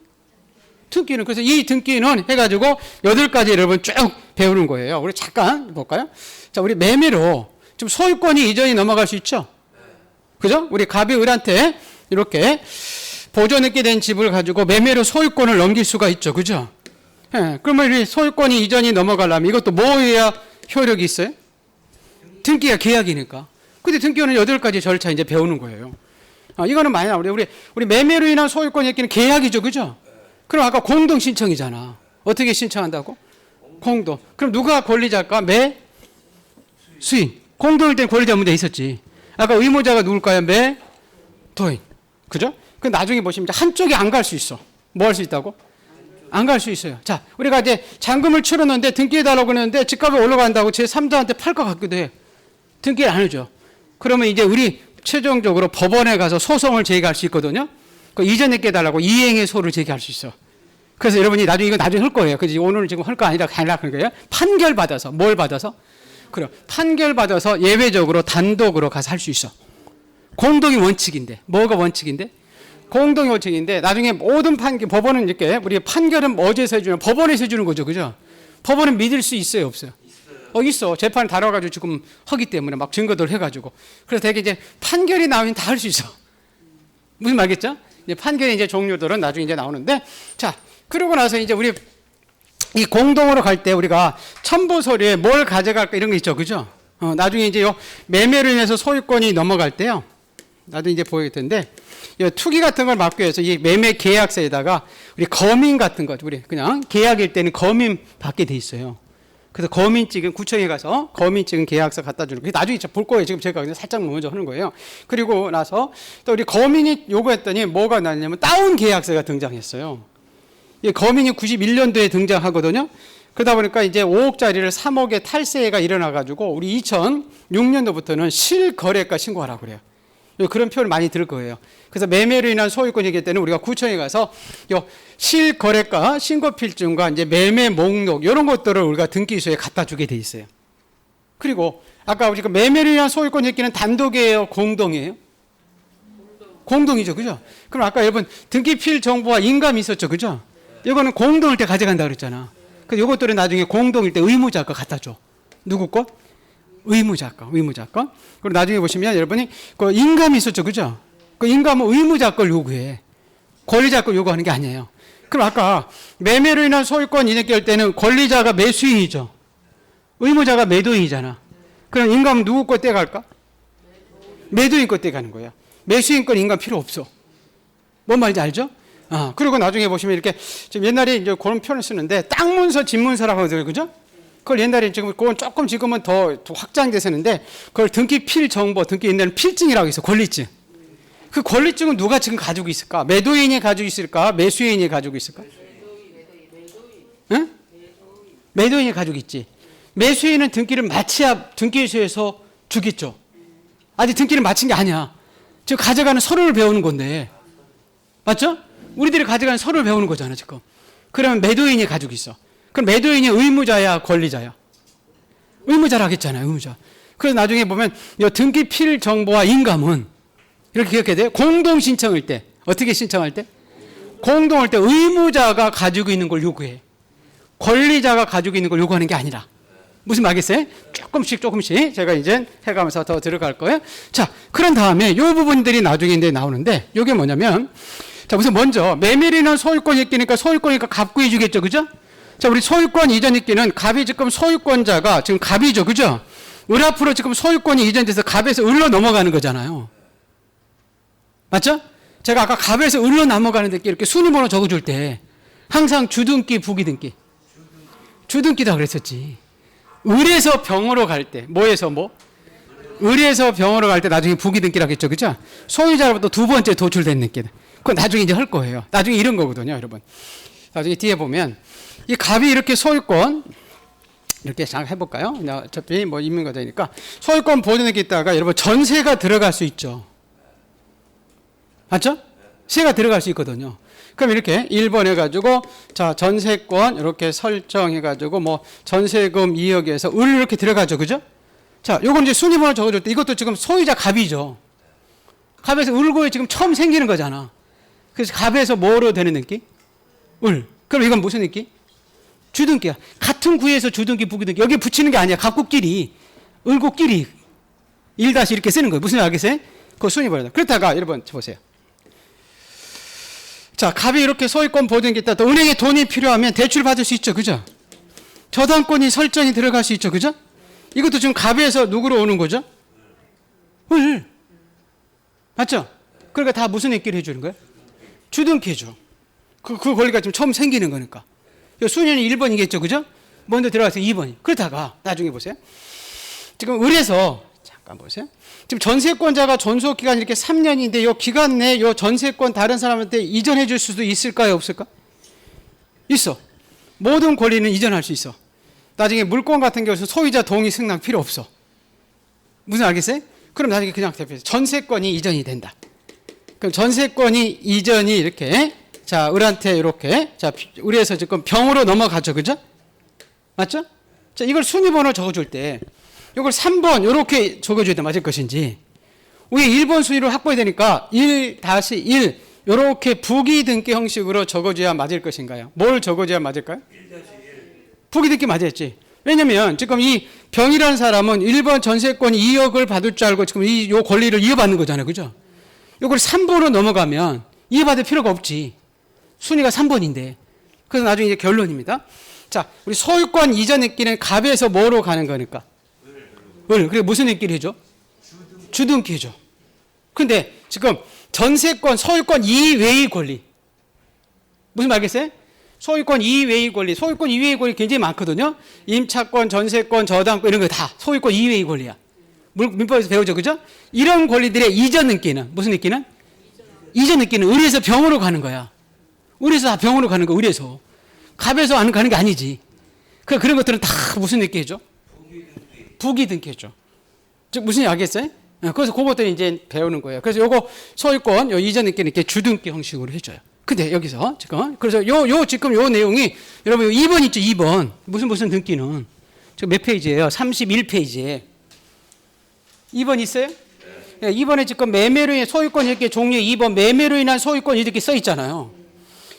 등기는. 그래서 이 등기는 해가지고 8가지 여러분 쭉 배우는 거예요. 우리 잠깐 볼까요? 자, 우리 매매로 좀 소유권이 이전이 넘어갈 수 있죠? 그죠? 우리 갑이 을한테 이렇게 보존했게 된 집을 가지고 매매로 소유권을 넘길 수가 있죠. 그죠? 예, 그러면 이 소유권이 이전이 넘어가려면 이것도 뭐 해야 효력이 있어요? 등기가 계약이니까. 근데 등기는 8가지 절차 이제 배우는 거예요. 이거는 많이 나오죠. 우리 매매로 인한 소유권 얘기는 계약이죠. 그죠? 그럼 아까 공동 신청이잖아. 어떻게 신청한다고? 공동. 그럼 누가 권리자일까? 수인. 공동일 때는 권리자 문제 있었지. 아까 의무자가 누굴까요? 도인. 그죠? 그 나중에 보시면 한쪽이 안 갈 수 있어. 뭐 할 수 있다고? 안 갈 수 있어요. 자, 우리가 이제 잔금을 치렀는데 등기해달라고 그러는데 집값이 올라간다고 제3자한테 팔 것 같기도 해. 등기를 안 해줘. 그러면 이제 우리 최종적으로 법원에 가서 소송을 제기할 수 있거든요. 그 이전에 깨달라고 이행의 소를 제기할 수 있어. 그래서 여러분이 나중에 이거 나중에 할 거예요. 그지? 오늘 지금 할 거 아니라 하려는 거예요. 판결 받아서. 뭘 받아서? 그래. 판결 받아서 예외적으로 단독으로 가서 할 수 있어. 공동이 원칙인데. 뭐가 원칙인데? 공동이 원칙인데 나중에 모든 판결, 법원은 이렇게 우리 판결은 어디서 해주냐? 법원에서 해주는 거죠. 그죠? 법원은 믿을 수 있어요? 없어요? 있어. 재판을 다뤄가지고 지금 하기 때문에 막 증거들 해가지고. 그래서 되게 이제 판결이 나오면 다 할 수 있어. 무슨 말겠죠? 이제 판결의 이제 종류들은 나중에 이제 나오는데, 자, 그러고 나서 이제 우리 이 공동으로 갈 때 우리가 첨부 서류에 뭘 가져갈까 이런 거 있죠. 그죠? 나중에 이제 요 매매로 인해서 소유권이 넘어갈 때요. 나도 이제 보이겠던데, 투기 같은 걸 막기 위해서 이 매매 계약서에다가 우리 검인 같은 거, 우리 그냥 계약일 때는 검인 받게 돼 있어요. 그래서 검인 찍은 구청에 가서 검인 찍은 계약서 갖다 주는 거. 나중에 볼 거예요. 지금 제가 그냥 살짝 먼저 하는 거예요. 그리고 나서 또 우리 검인이 요구했더니 뭐가 나냐면 다운 계약서가 등장했어요. 이 검인이 91년도에 등장하거든요. 그러다 보니까 이제 5억짜리를 3억에 탈세가 일어나가지고 우리 2006년도부터는 실거래가 신고하라고 그래요. 그런 표현을 많이 들을 거예요. 그래서 매매로 인한 소유권 얘기할 때는 우리가 구청에 가서 요 실거래가 신고필증과 이제 매매 목록 이런 것들을 우리가 등기소에 갖다 주게 돼 있어요. 그리고 아까 우리가 매매로 인한 소유권 얘기는 단독이에요, 공동이에요? 공동이죠, 그죠? 그럼 아까 여러분 등기필 정보와 인감이 있었죠, 그죠? 이거는 공동일 때 가져간다 그랬잖아. 그래서 이것들은 나중에 공동일 때 의무자 거 갖다 줘. 누구 거? 의무자 거. 그리고 나중에 보시면 여러분이 그 인감이 있었죠, 그죠? 그 인감은 의무자 걸 요구해. 권리자 걸 요구하는 게 아니에요. 그럼 아까 매매로 인한 소유권 이익 할 때는 권리자가 매수인이죠. 의무자가 매도인이잖아. 그럼 인감은 누구 거 떼갈까? 매도인 거 떼가는 거야. 매수인 건 인감 필요 없어. 뭔 말인지 알죠? 그리고 나중에 보시면 이렇게 지금 옛날에 이제 그런 표현을 쓰는데 땅 문서, 집 문서라고 하거든요, 그죠? 그걸 옛날에 지금 그건 조금 지금은 더 확장돼서는데 그걸 등기필 정보, 등기 옛날에는 필증이라고 있어, 권리증. 그 권리증은 누가 지금 가지고 있을까? 매도인이 가지고 있을까? 매수인이 가지고 있을까? 응? 매도인이 가지고 있지. 매수인은 등기를 마쳐야 등기소에서 주겠죠. 아직 등기를 마친 게 아니야. 지금 가져가는 서류를 배우는 건데, 맞죠? 우리들이 가져가는 서류를 배우는 거잖아 지금. 그러면 매도인이 가지고 있어. 그럼 매도인이 의무자야, 권리자야? 의무자라겠잖아요, 의무자. 그래서 나중에 보면 이 등기필 정보와 인감은 이렇게 기억해야 돼요. 공동 신청할 때 어떻게 신청할 때? 공동할 때 의무자가 가지고 있는 걸 요구해. 권리자가 가지고 있는 걸 요구하는 게 아니라. 무슨 말겠어요? 조금씩 제가 이제 해가면서 더 들어갈 거예요. 자, 그런 다음에 이 부분들이 나중에 이제 나오는데 이게 뭐냐면, 자, 우선 먼저 매매로 인한 소유권 있기니까 소유권이니까 갑구해 주겠죠, 그죠? 자, 우리 소유권 이전 있기는 갑이 지금 소유권자가 지금 갑이죠, 그죠? 을 앞으로 지금 소유권이 이전돼서 갑에서 을로 넘어가는 거잖아요. 맞죠? 제가 아까 갑에서 을로 넘어가는 데 이렇게 순위번호 적어줄 때 항상 주등기, 부기등기. 주등기다 그랬었지. 을에서 병으로 갈 때, 뭐에서 뭐? 을에서 병으로 갈 때 나중에 부기등기라고 했죠, 그죠? 소유자로부터 두 번째 도출된 느낌. 그건 나중에 이제 할 거예요. 나중에 이런 거거든요, 여러분. 나중에 뒤에 보면 이 갑이 이렇게 소유권 이렇게 잘 해볼까요? 어차피 뭐 임의가 되니까 소유권 보존액에 있다가 여러분 전세가 들어갈 수 있죠. 맞죠? 세가 들어갈 수 있거든요. 그럼 이렇게 1번 해가지고 자 전세권 이렇게 설정해가지고 뭐 전세금 2억에서 을 이렇게 들어가죠, 그죠? 자, 요건 이제 순위번호 적어줄 때 이것도 지금 소유자 갑이죠. 갑에서 을고에 지금 처음 생기는 거잖아. 그래서 갑에서 뭐로 되는 느낌? 을. 그럼 이건 무슨 느낌? 주등기야. 같은 구에서 주등기, 부기등기 여기 붙이는 게 아니야. 갑국끼리 을고끼리 1 다시 이렇게 쓰는 거예요. 무슨 말 알겠어요? 그 순위번호다. 그렇다가 여러분 보세요. 자, 갑이 이렇게 소유권 보증기 있다. 또 은행에 돈이 필요하면 대출 받을 수 있죠, 그죠? 저당권이 설정이 들어갈 수 있죠, 그죠? 이것도 지금 갑에서 누구로 오는 거죠? 을. 맞죠? 그러니까 다 무슨 액기를 해주는 거예요? 주등기죠. 그 권리가 지금 처음 생기는 거니까. 순위는 1번이겠죠, 그죠? 먼저 들어가서 2번이. 그러다가 나중에 보세요. 지금 을에서 잠깐 보세요. 지금 전세권자가 존속 기간이 이렇게 3년인데 요 기간 내에 요 전세권 다른 사람한테 이전해 줄 수도 있을까요, 없을까? 있어. 모든 권리는 이전할 수 있어. 나중에 물권 같은 경우서 소유자 동의 승낙 필요 없어. 무슨 알겠어요? 그럼 나중에 그냥 대표해서 전세권이 이전이 된다. 그럼 전세권이 이전이 이렇게 자 을한테 이렇게 자 우리에서 지금 병으로 넘어가죠, 그죠? 맞죠? 자 이걸 순위번호 적어줄 때 이걸 3번 이렇게 적어줘야 돼 맞을 것인지 우리 1번 순위로 확보해야 되니까 1-1 이렇게 부기등기 형식으로 적어줘야 맞을 것인가요? 뭘 적어줘야 맞을까요? 1-1 부기등기 맞았지. 왜냐면 지금 이 병이라는 사람은 1번 전세권 2억을 받을 줄 알고 지금 요 권리를 이어받는 거잖아요, 그죠? 이걸 3번으로 넘어가면 이어받을 필요가 없지. 순위가 3번인데. 그래서 나중에 이제 결론입니다. 자, 우리 소유권 이전 액기는 갑에서 뭐로 가는 거니까? 을. 그리고 무슨 액기를 해줘? 주등기 해줘. 근데 지금 전세권, 소유권 이외의 권리. 무슨 말겠어요? 소유권 이외의 권리. 소유권 이외의 권리 굉장히 많거든요. 임차권, 전세권, 저당권 이런 거 다 소유권 이외의 권리야. 민법에서 배우죠, 그죠? 이런 권리들의 이전 액기는 무슨 액기는? 이전 액기는 을에서 병으로 가는 거야. 을에서 다 병으로 가는 거, 을에서. 갑에서 안 가는 게 아니지. 그런 것들은 다 무슨 액기 해줘? 부기등기 해줘. 즉, 무슨 얘기 알겠어요? 그래서 그것들을 이제 배우는 거예요. 그래서 요거 소유권, 요 이전 액기는 이렇게 주등기 형식으로 해줘요. 근데 여기서 지금, 그래서 지금 요 내용이 여러분 2번 있죠, 2번. 무슨 등기는. 지금 몇 페이지예요? 31페이지에. 2번 있어요? 네, 2번에 지금 매매로 인한 소유권 이렇게 종류에 2번 매매로 인한 소유권 이렇게 써 있잖아요.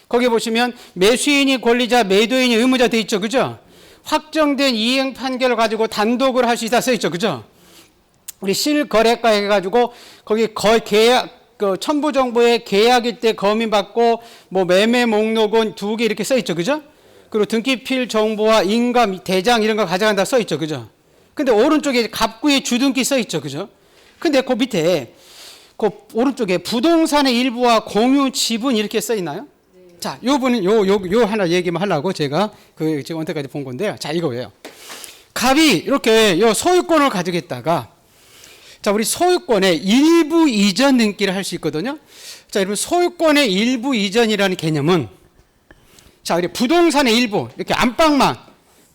거기 보시면 매수인이 권리자, 매도인이 의무자 돼 있죠, 그죠? 확정된 이행 판결을 가지고 단독을 할 수 있다 써 있죠, 그죠? 우리 실거래가 해가지고 거기 계약 그 첨부 정보에 계약일 때 검인받고 뭐 매매 목록은 2개 이렇게 써 있죠, 그죠? 그리고 등기필 정보와 인감 대장 이런 거 가져간다 써 있죠, 그죠? 근데 오른쪽에 갑구의 주등기 써 있죠, 그죠? 근데 그 밑에 그 오른쪽에 부동산의 일부와 공유 지분 이렇게 써 있나요? 네. 자, 요 분은 요 하나 얘기만 하려고 제가 그 지금 언제까지 본 건데요. 자, 이거예요. 갑이 이렇게 요 소유권을 가지고 있다가 자, 우리 소유권의 일부 이전 등기를 할 수 있거든요. 자, 여러분 소유권의 일부 이전이라는 개념은 자, 우리 부동산의 일부 이렇게 안방만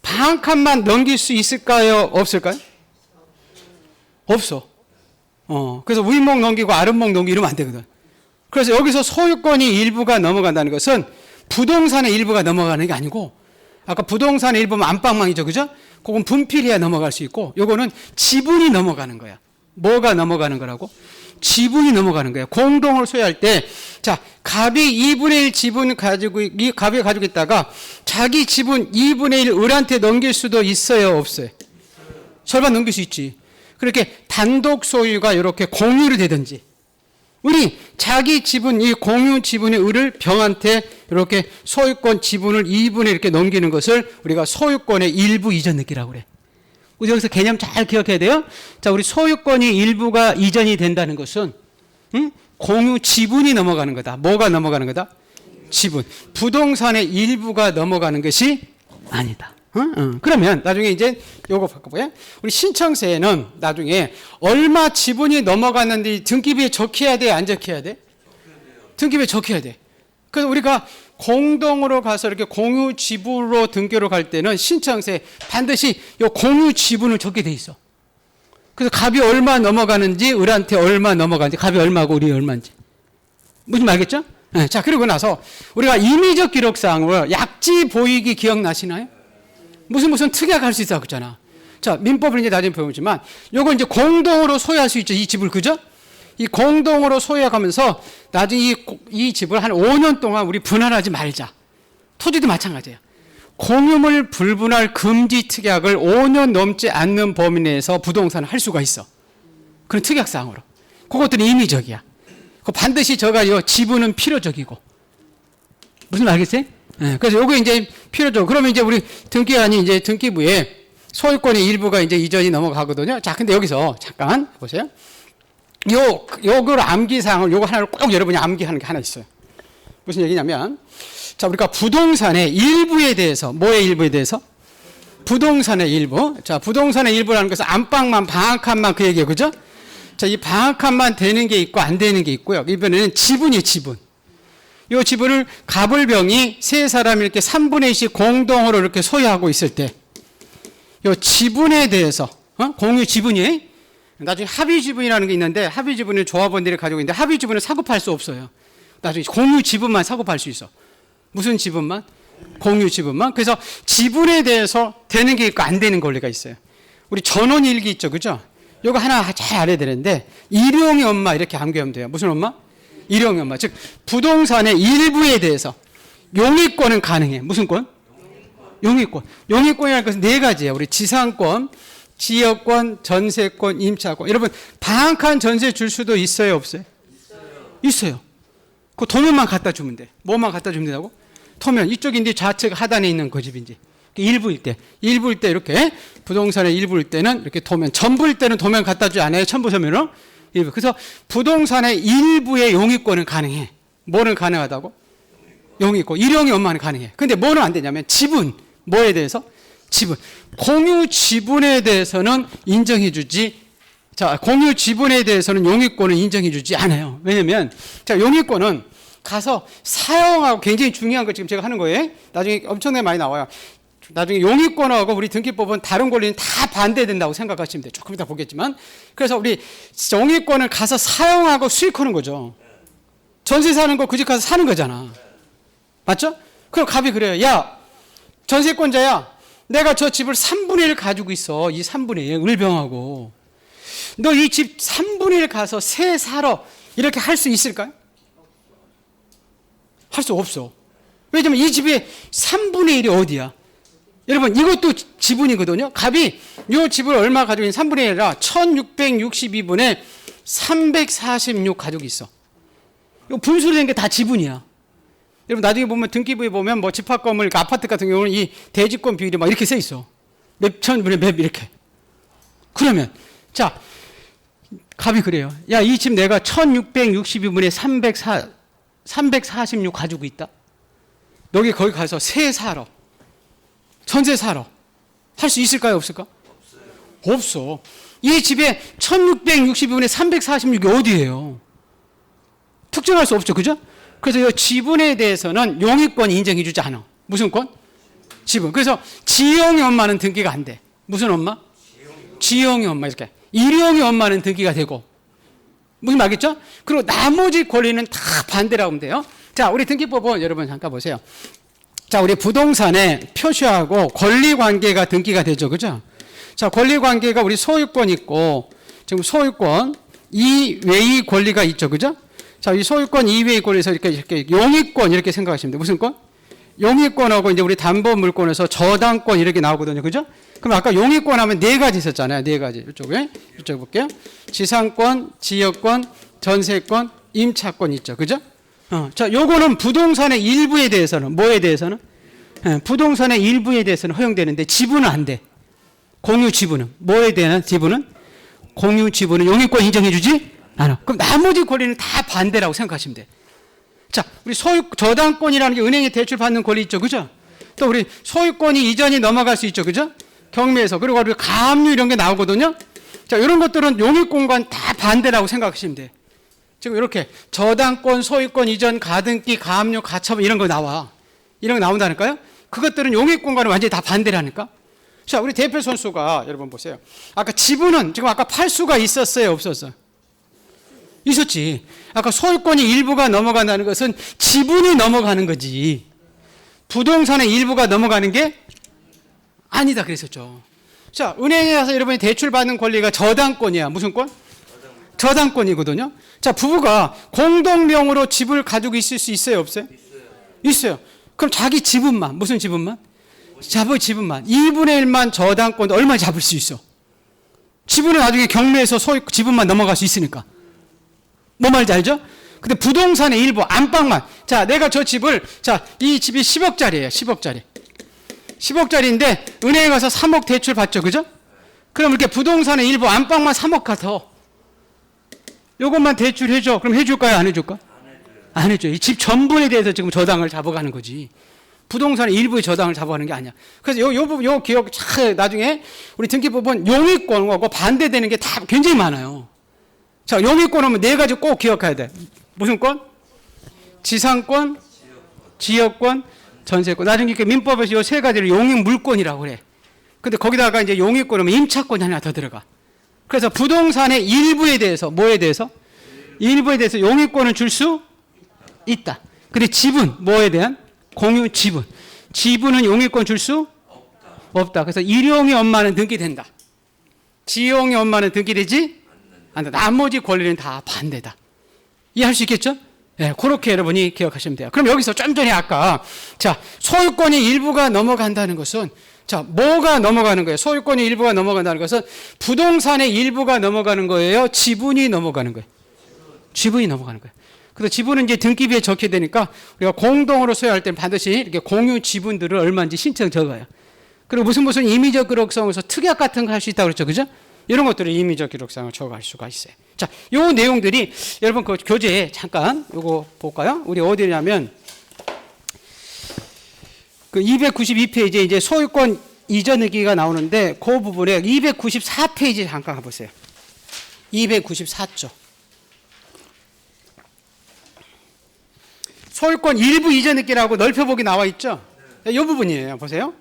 방 한 칸만 넘길 수 있을까요? 없을까요? 없어. 그래서 윗목 넘기고 아랫목 넘기고 이러면 안 되거든. 그래서 여기서 소유권이 일부가 넘어간다는 것은 부동산의 일부가 넘어가는 게 아니고 아까 부동산의 일부면 안방망이죠, 그죠? 그건 분필해야 넘어갈 수 있고 요거는 지분이 넘어가는 거야. 뭐가 넘어가는 거라고? 지분이 넘어가는 거예요. 공동을 소유할 때, 자, 갑이 2분의 1 지분 갑이 가지고 있다가 자기 지분 2분의 1 을한테 넘길 수도 있어요, 없어요? 절반 넘길 수 있지. 그렇게 단독 소유가 이렇게 공유를 되든지, 우리 자기 지분, 이 공유 지분의 을을 병한테 이렇게 소유권 지분을 2분의 이렇게 넘기는 것을 우리가 소유권의 일부 이전 느끼라고 그래. 우리 여기서 개념 잘 기억해야 돼요. 자, 우리 소유권이 일부가 이전이 된다는 것은 공유 지분이 넘어가는 거다. 뭐가 넘어가는 거다? 지분. 부동산의 일부가 넘어가는 것이 아니다. 그러면 나중에 이제 요거 바꿔봐요. 우리 신청세에는 나중에 얼마 지분이 넘어갔는데 등기부에 적혀야 돼, 안 적혀야 돼? 등기부에 적혀야 돼. 그래서 우리가 공동으로 가서 이렇게 공유 지분으로 등기로 갈 때는 신청서에 반드시 이 공유 지분을 적게 돼 있어. 그래서 갑이 얼마 넘어가는지, 을한테 얼마 넘어가는지, 갑이 얼마고 을이 얼마인지. 무슨 말겠죠? 네, 자, 그러고 나서 우리가 임의적 기록상으로 약지 보이기 기억나시나요? 무슨 특약 할 수 있다고 했잖아. 자, 민법을 이제 나중에 배우지만 요거 이제 공동으로 소유할 수 있죠. 이 집을, 그죠? 이 공동으로 소유하면서 나중에 이 집을 한 5년 동안 우리 분할하지 말자. 토지도 마찬가지예요. 공유물 불분할 금지 특약을 5년 넘지 않는 범위 내에서 부동산을 할 수가 있어. 그런 특약사항으로. 그것들은 임의적이야. 반드시 저가 지분은 필요적이고. 무슨 말 알겠어요? 네, 그래서 요게 이제 필요적. 그러면 이제 우리 등기관이 이제 등기부에 소유권의 일부가 이제 이전이 넘어가거든요. 자, 근데 여기서 잠깐 보세요. 요걸 암기사항을 요거 하나를 꼭 여러분이 암기하는 게 하나 있어요. 무슨 얘기냐면, 자, 우리가 부동산의 일부에 대해서, 뭐의 일부에 대해서? 부동산의 일부. 자, 부동산의 일부라는 것은 안방만, 방앗칸만 그 얘기예요. 그죠? 자, 이 방앗칸만 되는 게 있고 안 되는 게 있고요. 이번에는 지분이에요, 지분. 이 지분을 갑을병이 세 사람이 이렇게 3분의 1씩 공동으로 이렇게 소유하고 있을 때, 이 지분에 대해서, 공유 지분이에요. 나중에 합의 지분이라는 게 있는데, 합의 지분을 조합원들이 가지고 있는데, 합의 지분을 사고 팔 수 없어요. 나중에 공유 지분만 사고 팔 수 있어. 무슨 지분만? 공유 지분만. 그래서 지분에 대해서 되는 게 있고 안 되는 권리가 있어요. 우리 전원일기 있죠, 그죠? 이거 하나 잘 알아야 되는데, 일용의 엄마 이렇게 암기하면 돼요. 무슨 엄마? 일용의 엄마. 즉 부동산의 일부에 대해서 용의권은 가능해. 무슨 권? 용의권. 용의권이라는 것은 네 가지예요. 우리 지상권, 지역권, 전세권, 임차권. 여러분 방한칸 전세 줄 수도 있어요, 없어요? 있어요. 그 도면만 갖다 주면 돼. 뭐만 갖다 주면 된다고? 토면. 이쪽인데 좌측 하단에 있는 그 집인지. 일부일 때 이렇게 부동산의 일부일 때는 이렇게 도면, 전부일 때는 도면 갖다 주지 않아요. 첨부 서면으로. 일부. 그래서 부동산의 일부의 용의권은 가능해. 뭐는 가능하다고? 용의권. 일용의 엄마는 가능해. 근데 뭐는 안 되냐면 지분. 뭐에 대해서? 지분. 공유 지분에 대해서는 인정해 주지. 자, 공유 지분에 대해서는 용의권은 인정해 주지 않아요. 왜냐면 자, 용의권은 가서 사용하고 굉장히 중요한 거 지금 제가 하는 거예요. 나중에 엄청나게 많이 나와요. 나중에 용의권하고 우리 등기법은 다른 권리는 다 반대된다고 생각하시면 돼요. 조금 이따 보겠지만. 그래서 우리 용의권을 가서 사용하고 수익하는 거죠. 전세 사는 거 그 집 가서 사는 거잖아. 맞죠? 그럼 갑이 그래요. 야, 전세권자야. 내가 저 집을 3분의 1 가지고 있어. 이 3분의 1 을병하고. 너 이 집 3분의 1 가서 새 사러 이렇게 할 수 있을까요? 할 수 없어. 왜냐면 이 집의 3분의 1이 어디야? 여러분 이것도 지분이거든요. 갑이 이 집을 얼마 가지고 있는 3분의 1이라 1662분의 346 가지고 있어. 이거 분수로 된 게 다 지분이야. 여러분 나중에 보면 등기부에 보면 뭐 집합건물 아파트 같은 경우는 이 대지권 비율이 막 이렇게 써 있어. 몇 천분의 몇 이렇게. 그러면 자 갑이 그래요. 야, 이 집 내가 1662분의 346 가지고 있다. 너희 거기 가서 세 사러. 전세 사러. 할 수 있을까요? 없을까? 없어. 이 집에 1662분의 346이 어디예요? 특정할 수 없죠. 그죠? 그래서 이 지분에 대해서는 용의권이 인정해 주지 않아. 무슨 권? 지분. 그래서 지용의 엄마는 등기가 안 돼. 무슨 엄마? 지용의 엄마 이렇게. 일용의 엄마는 등기가 되고. 무슨 말겠죠? 그리고 나머지 권리는 다 반대라고 하면 돼요. 자, 우리 등기법은 여러분 잠깐 보세요. 자, 우리 부동산에 표시하고 권리관계가 등기가 되죠. 그죠? 자, 권리관계가 우리 소유권 있고, 지금 소유권 이외의 권리가 있죠. 그죠? 자, 이 소유권 이외의 권리에서 이렇게 용의권 이렇게 생각하시면 돼요. 무슨 권? 용의권하고 이제 우리 담보물권에서 저당권 이렇게 나오거든요. 그죠? 그럼 아까 용의권 하면 네 가지 있었잖아요. 네 가지. 이쪽에 볼게요. 지상권, 지역권, 전세권, 임차권 있죠. 그죠? 자, 요거는 부동산의 일부에 대해서는 뭐에 대해서는? 부동산의 일부에 대해서는 허용되는데 지분은 안 돼. 공유 지분은 뭐에 대한 지분은? 공유 지분은 용의권 인정해 주지 않아. 그럼 나머지 권리는 다 반대라고 생각하시면 돼. 자, 우리 소유 저당권이라는 게 은행에 대출 받는 권리 있죠. 그죠? 또 우리 소유권이 이전이 넘어갈 수 있죠. 그죠? 경매에서. 그리고 우리 가압류 이런 게 나오거든요. 자, 이런 것들은 용의권과는 다 반대라고 생각하시면 돼. 지금 이렇게 저당권, 소유권 이전, 가등기, 가압류, 가처분 이런 거 나와. 이런 거 나온다니까요? 그것들은 용의권과는 완전히 다 반대라니까? 자, 우리 대표 선수가 여러분 보세요. 아까 지분은 지금 아까 팔 수가 있었어요? 없었어요? 있었지. 아까 소유권의 일부가 넘어간다는 것은 지분이 넘어가는 거지. 부동산의 일부가 넘어가는 게 아니다 그랬었죠. 자, 은행에 가서 여러분이 대출 받는 권리가 저당권이야. 무슨 권? 저당권이거든요. 자, 부부가 공동명으로 집을 가지고 있을 수 있어요, 없어요? 있어요. 그럼 자기 지분만, 무슨 지분만? 자본 지분만 2분의 1만 저당권 얼마 잡을 수 있어? 지분은 나중에 경매에서 지분만 넘어갈 수 있으니까. 뭐 말인지 알죠? 근데 부동산의 일부 안방만, 자, 내가 저 집을, 자, 이 집이 10억짜리예요. 10억짜리. 10억짜리인데 은행에 가서 3억 대출 받죠, 그죠? 그럼 이렇게 부동산의 일부 안방만 3억 같아. 요것만 대출해줘. 그럼 해줄까요, 안 해줄까? 안 해줘요. 이 집 전부에 대해서 지금 저당을 잡아가는 거지. 부동산의 일부의 저당을 잡아가는 게 아니야. 그래서 요 부분, 요 기억 나중에 우리 등기법은 용의권하고 반대되는 게 다 굉장히 많아요. 자, 용의권 하면 네 가지 꼭 기억해야 돼. 무슨 권? 지상권, 지역권, 전세권. 나중에 이렇게 민법에서 요 세 가지를 용의물권이라고 그래. 근데 거기다가 이제 용의권 하면 임차권이 하나 더 들어가. 그래서 부동산의 일부에 대해서, 뭐에 대해서? 일부에 대해서 용의권을 줄 수 있다. 근데 지분, 뭐에 대한? 공유 지분. 지분은 용의권 줄 수 없다. 그래서 일용의 엄마는 등기된다. 지용의 엄마는 등기되지 않는다. 나머지 권리는 다 반대다. 이해할 수 있겠죠? 네, 그렇게 여러분이 기억하시면 돼요. 그럼 여기서 좀 전에 아까, 자, 소유권의 일부가 넘어간다는 것은, 자, 뭐가 넘어가는 거예요? 소유권의 일부가 넘어간다는 것은 부동산의 일부가 넘어가는 거예요? 지분이 넘어가는 거예요? 지분이 넘어가는 거예요. 그래서 지분은 이제 등기부에 적게 되니까 우리가 공동으로 소유할 때는 반드시 이렇게 공유 지분들을 얼마인지 신청 적어요. 그리고 무슨 임의적 기록상에서 특약 같은 거 할 수 있다고 그랬죠. 그죠? 이런 것들을 임의적 기록상을 적어갈 수가 있어요. 자, 요 내용들이 여러분 그 교재에 잠깐 요거 볼까요? 우리 어디냐면 그 292페이지에 이제 소유권 이전 얘기가 나오는데 그 부분에 294페이지 잠깐 가보세요. 294조. 소유권 일부 이전 느끼라고 넓혀보기 나와 있죠? 이 부분이에요. 보세요.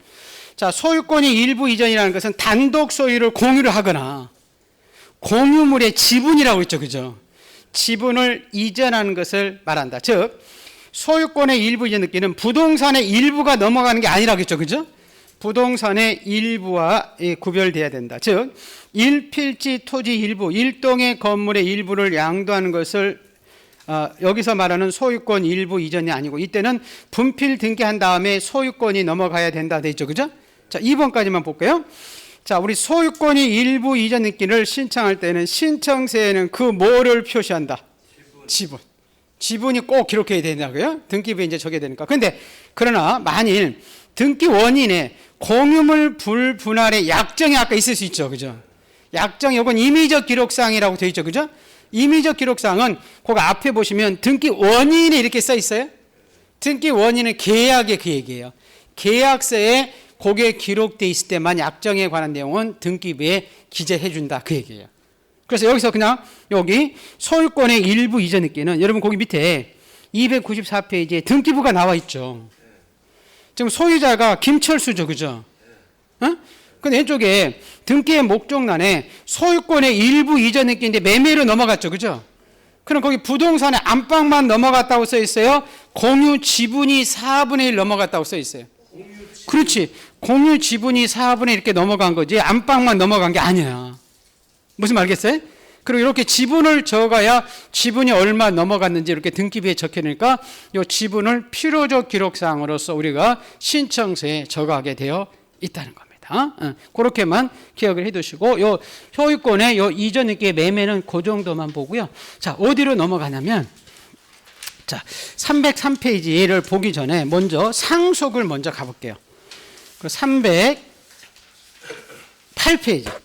자, 소유권이 일부 이전이라는 것은 단독 소유를 공유를 하거나 공유물의 지분이라고 했죠. 그죠? 지분을 이전하는 것을 말한다. 즉, 소유권의 일부 이전 느끼는 부동산의 일부가 넘어가는 게 아니라고 했죠. 그죠? 부동산의 일부와 구별돼야 된다. 즉, 일필지 토지 일부, 일동의 건물의 일부를 양도하는 것을 여기서 말하는 소유권 일부 이전이 아니고 이때는 분필 등기한 다음에 소유권이 넘어가야 된다 돼 있죠. 그죠? 자, 2번까지만 볼게요. 자, 우리 소유권이 일부 이전 등기를 신청할 때는 신청서에는 그 뭐를 표시한다? 지분. 지분이 꼭 기록해야 된다고요? 등기부에 이제 적게 되니까. 근데 그러나 만일 등기 원인에 공유물 불분할의 약정이 아까 있을 수 있죠. 그죠? 약정, 이건 임의적 기록상이라고 돼 있죠. 그죠? 임의적 기록상은 거기 앞에 보시면 등기 원인에 이렇게 써 있어요. 등기 원인은 계약의 그 얘기예요. 계약서에 거기에 기록돼 있을 때만 약정에 관한 내용은 등기부에 기재해 준다 그 얘기예요. 그래서 여기서 그냥 여기 소유권의 일부 이전 느끼는 여러분 거기 밑에 294페이지에 등기부가 나와 있죠. 지금 소유자가 김철수죠. 그죠? 어? 근데 왼쪽에 등기의 목적란에 소유권의 일부 이전 느끼는데 매매로 넘어갔죠. 그죠? 그럼 거기 부동산의 안방만 넘어갔다고 써 있어요? 공유 지분이 4분의 1 넘어갔다고 써 있어요. 그렇지. 공유 지분이 4분의 1 이렇게 넘어간 거지 안방만 넘어간 게 아니야. 무슨 말 알겠어요? 그리고 이렇게 지분을 적어야 지분이 얼마 넘어갔는지 이렇게 등기부에 적혀니까 이 지분을 필요적 기록사항으로서 우리가 신청서에 적어하게 되어 있다는 겁니다. 그렇게만 기억을 해두시고 요 소유권의 요 이전 등기의 매매는 그 정도만 보고요. 자, 어디로 넘어가냐면 자, 303페이지를 보기 전에 먼저 상속을 먼저 가볼게요. 그 308페이지.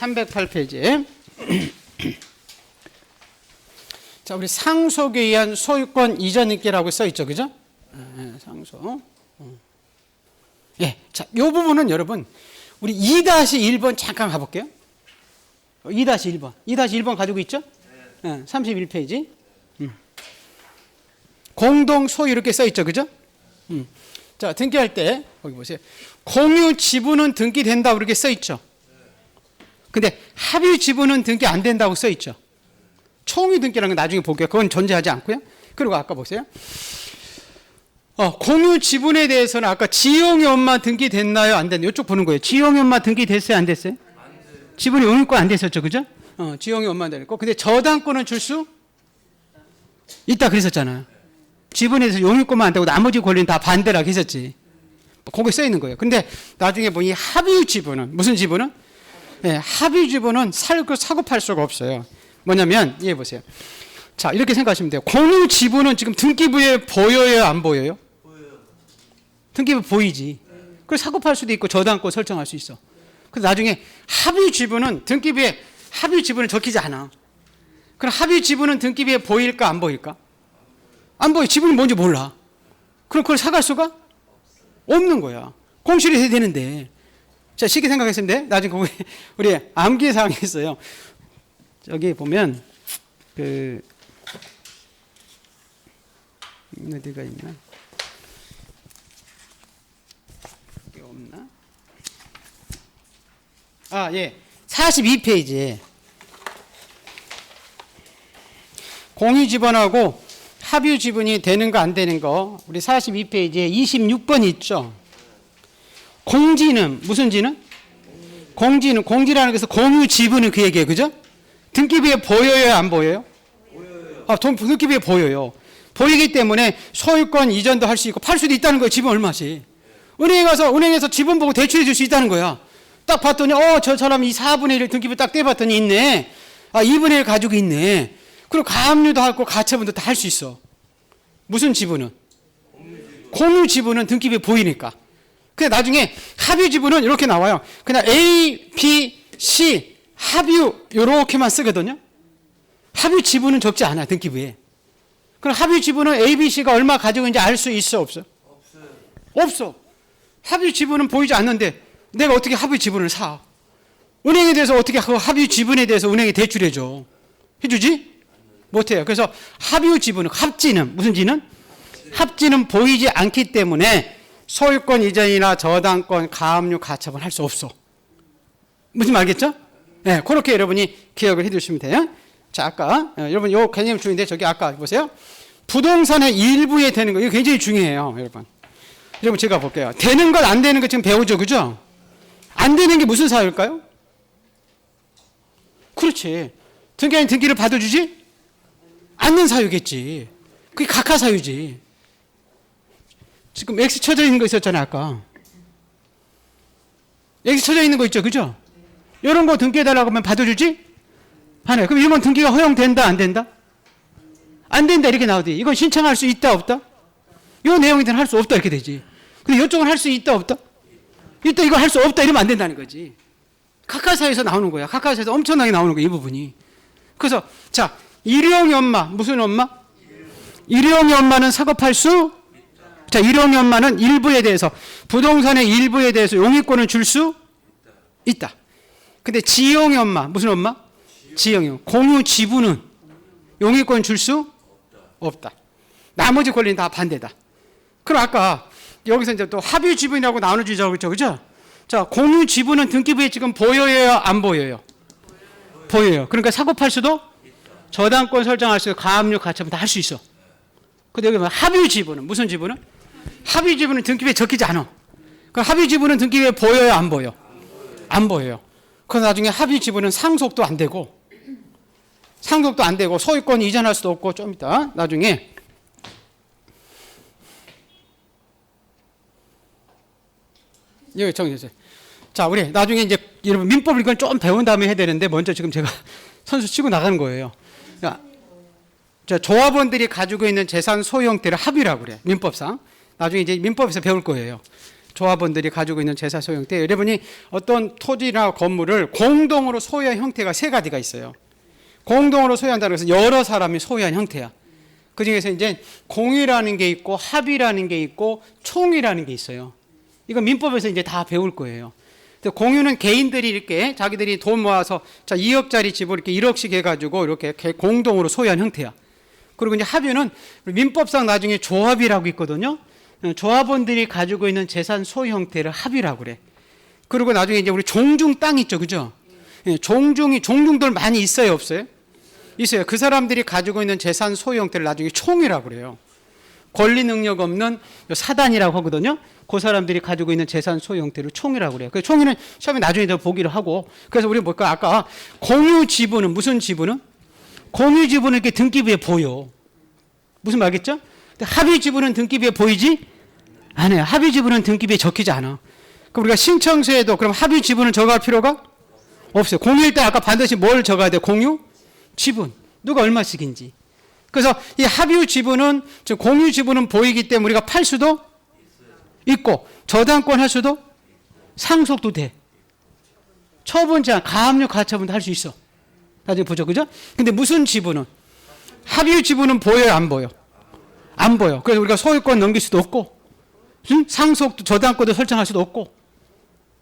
308페이지에 자, 우리 상속에 의한 소유권 이전 등기라고 써 있죠. 그죠? 상속. 예. 자, 요 부분은 여러분 우리 2-1번 잠깐 가볼게요. 2-1번. 2-1번 가지고 있죠? 31페이지. 공동 소유 이렇게 써 있죠. 그죠? 자, 등기할 때 거기 보세요. 공유 지분은 등기된다 이렇게 써 있죠. 근데 합의 지분은 등기 안 된다고 써 있죠. 총유 등기라는 건 나중에 볼게요. 그건 존재하지 않고요. 그리고 아까 보세요. 공유 지분에 대해서는 아까 지용이 엄마 등기됐나요? 안 됐나요? 이쪽 보는 거예요. 지용이 엄마 등기됐어요? 안 됐어요? 지분이 용의권 안 됐었죠. 그죠? 지용이 엄마 안 됐고. 근데 저당권은 줄 수 있다 그랬었잖아요. 지분에 대해서 용의권만 안 되고 나머지 권리는 다 반대라고 했었지. 거기 써 있는 거예요. 근데 나중에 보니 합의 지분은 무슨 지분은? 네, 합의 지분은 사고 팔 수가 없어요. 뭐냐면 이해 보세요. 자, 이렇게 생각하시면 돼요. 공유 지분은 지금 등기부에 보여요, 안 보여요? 등기부 보이지. 그래서 사고 팔 수도 있고 저당권 설정할 수 있어. 그래서 나중에 합의 지분은 등기부에 합의 지분은 적히지 않아. 그럼 합의 지분은 등기부에 보일까 안 보일까? 안 보여. 지분이 뭔지 몰라. 그럼 그걸 사갈 수가 없는 거야. 공실이 해야 되는데. 자, 쉽게 생각했는데 나중에 거기 우리 암기 사항이 있어요. 저기 보면 어디가 있나? 여기 없나? 아, 예. 42페이지에 공유 지분하고 합의 지분이 되는 거 안 되는 거 우리 42페이지에 26번 있죠. 공지는 무슨 지는? 공지라는 것은 공유 지분은 그 얘기예요. 그죠? 등기부에 보여요, 안 보여요? 보여요. 등기부에 보여요. 보이기 때문에 소유권 이전도 할 수 있고 팔 수도 있다는 거예요. 지분 얼마씩. 은행에서 지분 보고 대출해 줄 수 있다는 거야. 딱 봤더니 저 사람 이 4분의 1을 등기부 딱 떼봤더니 있네. 2분의 1 가지고 있네. 그리고 가압류도 하고 가처분도 다 할 수 있어. 무슨 지분은? 공유 지분은 등기부에 보이니까. 근데 나중에 합의 지분은 이렇게 나와요. 그냥 A, B, C 합의 이렇게만 쓰거든요. 합의 지분은 적지 않아 등기부에. 그럼 합의 지분은 A, B, C가 얼마 가지고 있는지 알 수 있어 없어? 없어. 합의 지분은 보이지 않는데 내가 어떻게 합의 지분을 사? 은행에 대해서 어떻게 그 합의 지분에 대해서 은행에 대출해줘? 해주지? 못해요. 그래서 합의 지분은 합지는 무슨 지는? 합지는 보이지 않기 때문에 소유권 이전이나 저당권, 가압류, 가처분 할 수 없어. 무슨 말 알겠죠? 네, 그렇게 여러분이 기억을 해두시면 돼요. 자, 아까 여러분 요 개념 중인데 저기 아까 보세요. 부동산의 일부에 되는 거 이거 굉장히 중요해요, 여러분. 여러분 제가 볼게요. 되는 것 안 되는 것 지금 배우죠, 그죠? 안 되는 게 무슨 사유일까요? 그렇지. 등기 아닌 등기를 받아주지 않는 사유겠지. 그게 각하 사유지. 지금 X 쳐져 있는 거 있었잖아요, 아까. X 쳐져 있는 거 있죠, 그죠? 이런 거 등기해달라고 하면 받아주지? 하네. 그럼 이러면 등기가 허용된다, 안 된다? 안 된다, 이렇게 나오지. 이건 신청할 수 있다, 없다? 이 내용이 할 수 없다, 이렇게 되지. 근데 이쪽은 할 수 있다, 없다? 있다, 이거 할 수 없다, 이러면 안 된다는 거지. 각하사에서 나오는 거야. 각하사에서 엄청나게 나오는 거야, 이 부분이. 그래서, 자, 일용이 엄마, 무슨 엄마? 일용이 엄마는 사고팔 수? 자, 일용이 엄마는 일부에 대해서, 부동산의 일부에 대해서 용의권을 줄 수 있다. 근데 지용이 엄마, 무슨 엄마? 지용이 공유 지분은 용의권 줄 수 없다. 나머지 권리는 다 반대다. 그럼 아까 여기서 이제 또 합의 지분이라고 나눠주죠, 그렇죠? 그죠? 자, 공유 지분은 등기부에 지금 보여요, 안 보여요? 보여요. 그러니까 사고 팔 수도 저당권 설정할 수 있고 가압류 가처분 다 할 수 있어. 근데 여기 합의 지분은 무슨 지분은? 합의 지분은 등기부에 적히지 않아. 그 합의 지분은 등기부에 보여요, 안 보여? 안 보여요. 그래서 나중에 합의 지분은 상속도 안 되고 소유권 이전할 수도 없고 좀 이따 나중에 여기 정리해주세요. 자, 우리 나중에 이제 여러분 민법을 이건 좀 배운 다음에 해야 되는데 먼저 지금 제가 선수 치고 나가는 거예요. 자, 조합원들이 가지고 있는 재산 소유 형태를 합의라고 그래. 민법상. 나중에 이제 민법에서 배울 거예요. 조합원들이 가지고 있는 재산 소유 형태. 여러분이 어떤 토지나 건물을 공동으로 소유한 형태가 세 가지가 있어요. 공동으로 소유한다는 것은 여러 사람이 소유한 형태야. 그 중에서 이제 공유라는 게 있고 합의라는 게 있고 총유라는 게 있어요. 이건 민법에서 이제 다 배울 거예요. 공유는 개인들이 이렇게 자기들이 돈 모아서 자 2억짜리 집을 이렇게 1억씩 해가지고 이렇게 공동으로 소유한 형태야. 그리고 이제 합의는 민법상 나중에 조합이라고 있거든요. 조합원들이 가지고 있는 재산 소유 형태를 합의라고 그래. 그리고 나중에 이제 우리 종중 땅 있죠, 그죠? 종중들 많이 있어요, 없어요? 있어요. 그 사람들이 가지고 있는 재산 소유 형태를 나중에 총이라고 그래요. 권리 능력 없는 사단이라고 하거든요. 그 사람들이 가지고 있는 재산 소유 형태를 총이라고 그래요. 그 총이는 시험에 나중에 더 보기를 하고, 그래서 우리 뭘까? 아까 공유 지분은 무슨 지분은? 공유 지분은 이렇게 등기부에 보여. 무슨 말겠죠? 합의 지분은 등기부에 보이지 않아요. 합의 지분은 등기부에 적히지 않아. 그럼 우리가 신청서에도 그럼 합의 지분을 적어할 필요가 없어요. 공유일 때 아까 반드시 뭘 적어야 돼? 공유 지분. 누가 얼마씩인지. 그래서 이 합의 지분은, 즉 공유 지분은 보이기 때문에 우리가 팔 수도 있고, 저당권 할 수도, 상속도 돼. 처분 제한, 가압류 가처분도 할 수 있어. 나중에 보죠, 그죠? 근데 무슨 지분은? 합의 지분은 보여요, 안 보여? 안 보여. 그래서 우리가 소유권 넘길 수도 없고, 상속도, 저당권도 설정할 수도 없고,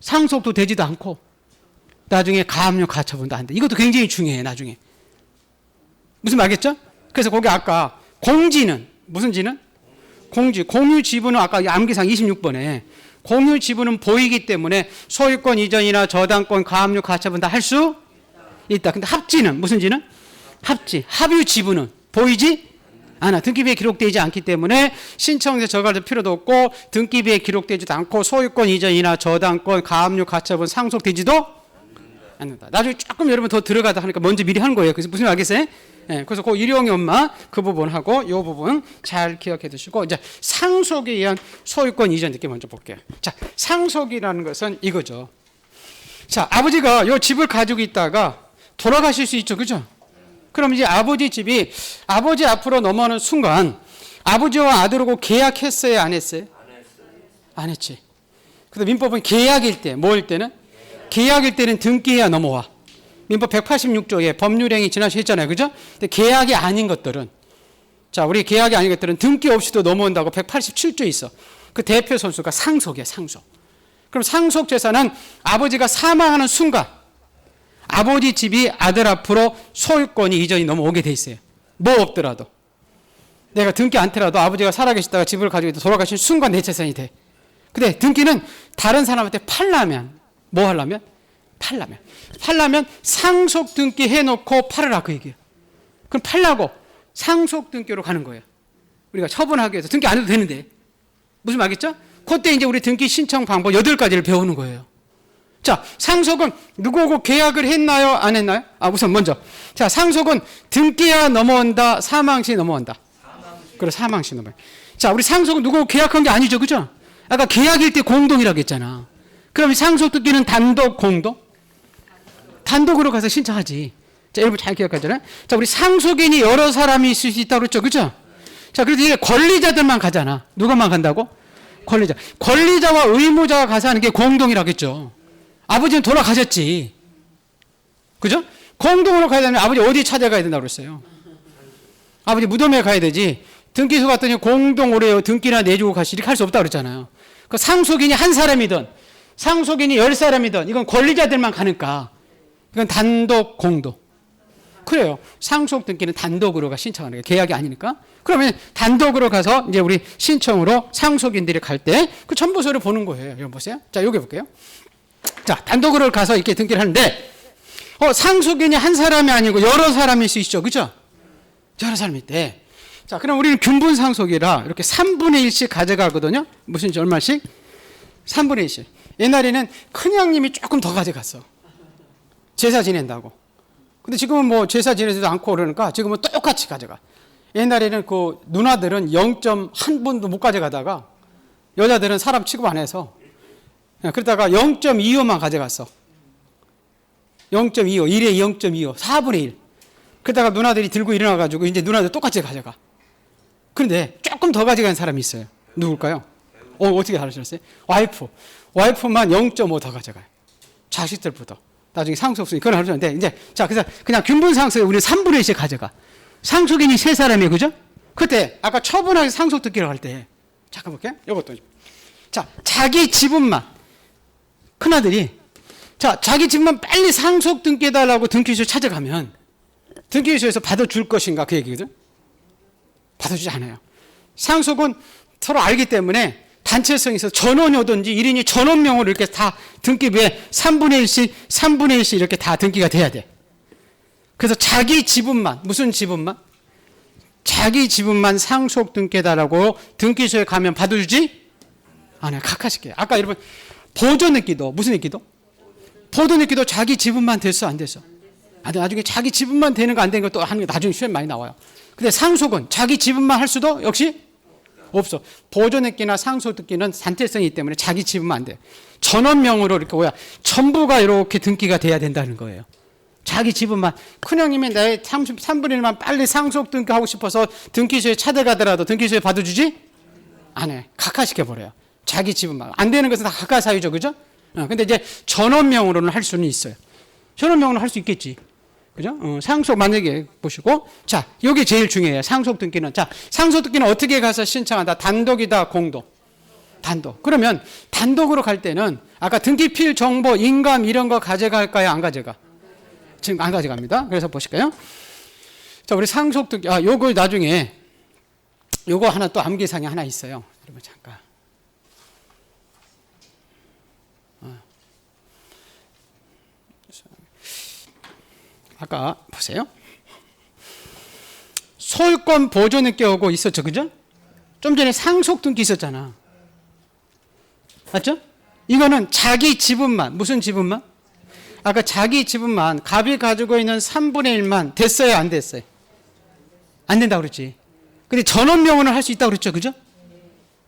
상속도 되지도 않고, 나중에 가압류 가처분도 안 돼. 이것도 굉장히 중요해, 나중에. 무슨 말겠죠? 그래서 거기 아까 공지는 무슨 지는? 공지. 공유 지분은 아까 암기상 26번에 공유 지분은 보이기 때문에 소유권 이전이나 저당권, 가압류, 가처분 다 할 수 있다. 근데 합지는 무슨 지는? 합지. 합의 지분은 보이지 않아. 등기부에 기록되지 않기 때문에 신청서 저갈 필요도 없고, 등기부에 기록되지도 않고, 소유권 이전이나 저당권, 가압류, 가처분 상속되지도 않는다. 나중에 조금 여러분 더 들어가다 하니까 먼저 미리 하는 거예요. 그래서 무슨 말 알겠어요? 예, 그래서 그 일용이 엄마 그 부분하고 이 부분 잘 기억해 두시고, 이제 상속에 의한 소유권 이전 듣기 먼저 볼게요. 자, 상속이라는 것은 이거죠. 자, 아버지가 이 집을 가지고 있다가 돌아가실 수 있죠, 그죠? 그럼 이제 아버지 집이 아버지 앞으로 넘어오는 순간 아버지와 아들하고 계약했어요, 안 했어요? 안 했지. 근데 민법은 계약일 때, 뭐일 때는? 계약일 때는 등기해야 넘어와. 민법 186조에 법률행위 지난주에 했잖아요. 그죠? 근데 계약이 아닌 것들은, 자, 우리 계약이 아닌 것들은 등기 없이도 넘어온다고 187조에 있어. 그 대표 선수가 상속이야, 상속. 그럼 상속 재산은 아버지가 사망하는 순간 아버지 집이 아들 앞으로 소유권이 이전이 넘어오게 돼 있어요. 뭐 없더라도. 내가 등기 않더라도 아버지가 살아계시다가 집을 가지고 있다 돌아가신 순간 내 재산이 돼. 근데 등기는 다른 사람한테 팔려면, 뭐 하려면? 팔려면 상속 등기 해놓고 팔으라, 그 얘기예요. 그럼 팔라고 상속 등기로 가는 거예요. 우리가 처분하기 위해서 등기 안 해도 되는데. 무슨 말겠죠? 그때 이제 우리 등기 신청 방법 8가지를 배우는 거예요. 자, 상속은 누구하고 계약을 했나요? 안 했나요? 우선 먼저. 자, 상속은 등기야 넘어온다, 사망시 넘어온다. 그래, 사망시 넘어요. 자, 우리 상속은 누구하고 계약한 게 아니죠, 그죠? 아까 계약일 때 공동이라고 했잖아. 그럼 상속 등기는 단독, 공동? 단독으로 가서 신청하지. 자, 여러분 잘 기억하잖아요. 자, 우리 상속인이 여러 사람이 있을 수 있다고 그랬죠, 그죠? 자, 그래서 이제 권리자들만 가잖아. 누가만 간다고? 권리자. 권리자와 의무자가 가서 하는 게 공동이라고 했죠. 아버지는 돌아가셨지. 그죠? 공동으로 가야 되면 아버지 어디 찾아가야 된다고 그랬어요? 아버지 무덤에 가야 되지. 등기소 갔더니 공동으로 등기나 내주고 가시 이렇게 할 수 없다고 그랬잖아요. 그 상속인이 한 사람이든 상속인이 10사람이든 이건 권리자들만 가니까 이건 단독, 공동. 그래요. 상속 등기는 단독으로 가 신청하는 거예요. 계약이 아니니까. 그러면 단독으로 가서 이제 우리 신청으로 상속인들이 갈 때 그 첨부서를 보는 거예요. 여러분 보세요. 자, 여기 볼게요. 자, 단독으로 가서 이렇게 등기를 하는데, 상속인이 한 사람이 아니고 여러 사람일 수 있죠. 그죠? 여러 사람일 때. 자, 그럼 우리는 균분 상속이라 이렇게 3분의 1씩 가져가거든요. 무슨 얼마씩? 3분의 1씩. 옛날에는 큰형님이 조금 더 가져갔어. 제사 지낸다고. 근데 지금은 뭐 제사 지내지도 않고 그러니까 지금은 똑같이 가져가. 옛날에는 그 누나들은 0.1분도 못 가져가다가 여자들은 사람 취급 안 해서 그러다가 0.25만 가져갔어. 0.25, 1에 0.25, 4분의 1. 그러다가 누나들이 들고 일어나가지고 이제 누나들 똑같이 가져가. 그런데 조금 더 가져간 사람이 있어요. 누굴까요? 어떻게 알으셨어요? 와이프만 0.5 더 가져가요. 자식들보다. 나중에 상속수니 그건 하는데 이제 자, 그래서 그냥 균분 상속에 우리 3분의 1씩 가져가. 상속인이 3사람이에요. 그죠? 그때 아까 처분하게 상속 듣기로 할 때 잠깐 볼게요. 이것도. 자, 자기 지분만 큰아들이 자, 자기 집만 빨리 상속 등기해달라고 등기소 찾아가면 등기소에서 받아줄 것인가 그 얘기거든. 받아주지 않아요. 상속은 서로 알기 때문에 단체성이 있어서 전원이 오든지 1인이 전원명으로 이렇게 다 등기부에 3분의 1씩, 3분의 1씩 이렇게 다 등기가 돼야 돼. 그래서 자기 지분만, 무슨 지분만? 자기 지분만 상속 등기다라고 등기소에 가면 받아주지? 아니야, 각하시게. 아까 여러분, 보존등기도, 무슨 등기도? 보존등기도 자기 지분만 됐어, 안 됐어? 나중에 자기 지분만 되는 거 안 되는 것도 하는 게 나중에 시험 많이 나와요. 근데 상속은 자기 지분만 할 수도 역시 없어. 보존등기나 상속등기는 단체성이 있기 때문에 자기 지분만 안 돼. 전원명으로 이렇게 전부가 이렇게 등기가 돼야 된다는 거예요. 자기 지분만. 큰형님이 내 3분의 1만 빨리 상속 등기하고 싶어서 등기소에 찾아가더라도 등기소에 받아주지? 안 해. 각하시켜버려요. 자기 지분만. 안 되는 것은 다 각하 사유죠. 그죠? 근데 이제 전원명으로는 할 수는 있어요. 전원명으로 할 수 있겠지. 그죠? 상속 만약에 보시고. 자, 이게 제일 중요해요. 상속 등기는. 자, 상속 등기는 어떻게 가서 신청한다? 단독이다, 공동? 단독. 그러면 단독으로 갈 때는 아까 등기필 정보, 인감 이런 거 가져갈까요? 안 가져가? 지금 안 가져갑니다. 그래서 보실까요? 자, 우리 상속 등기. 요거 나중에 요거 하나 또 암기사항이 하나 있어요. 여러분 잠깐. 아까 보세요. 소유권 보존 등기하고 있었죠. 그죠? 좀 전에 상속 등기 있었잖아. 맞죠? 이거는 자기 지분만, 무슨 지분만? 아까 자기 지분만, 갑이 가지고 있는 3분의 1만 됐어요, 안 됐어요? 안 된다고 그랬지. 근데 전원명으로는 할 수 있다고 그랬죠. 그죠?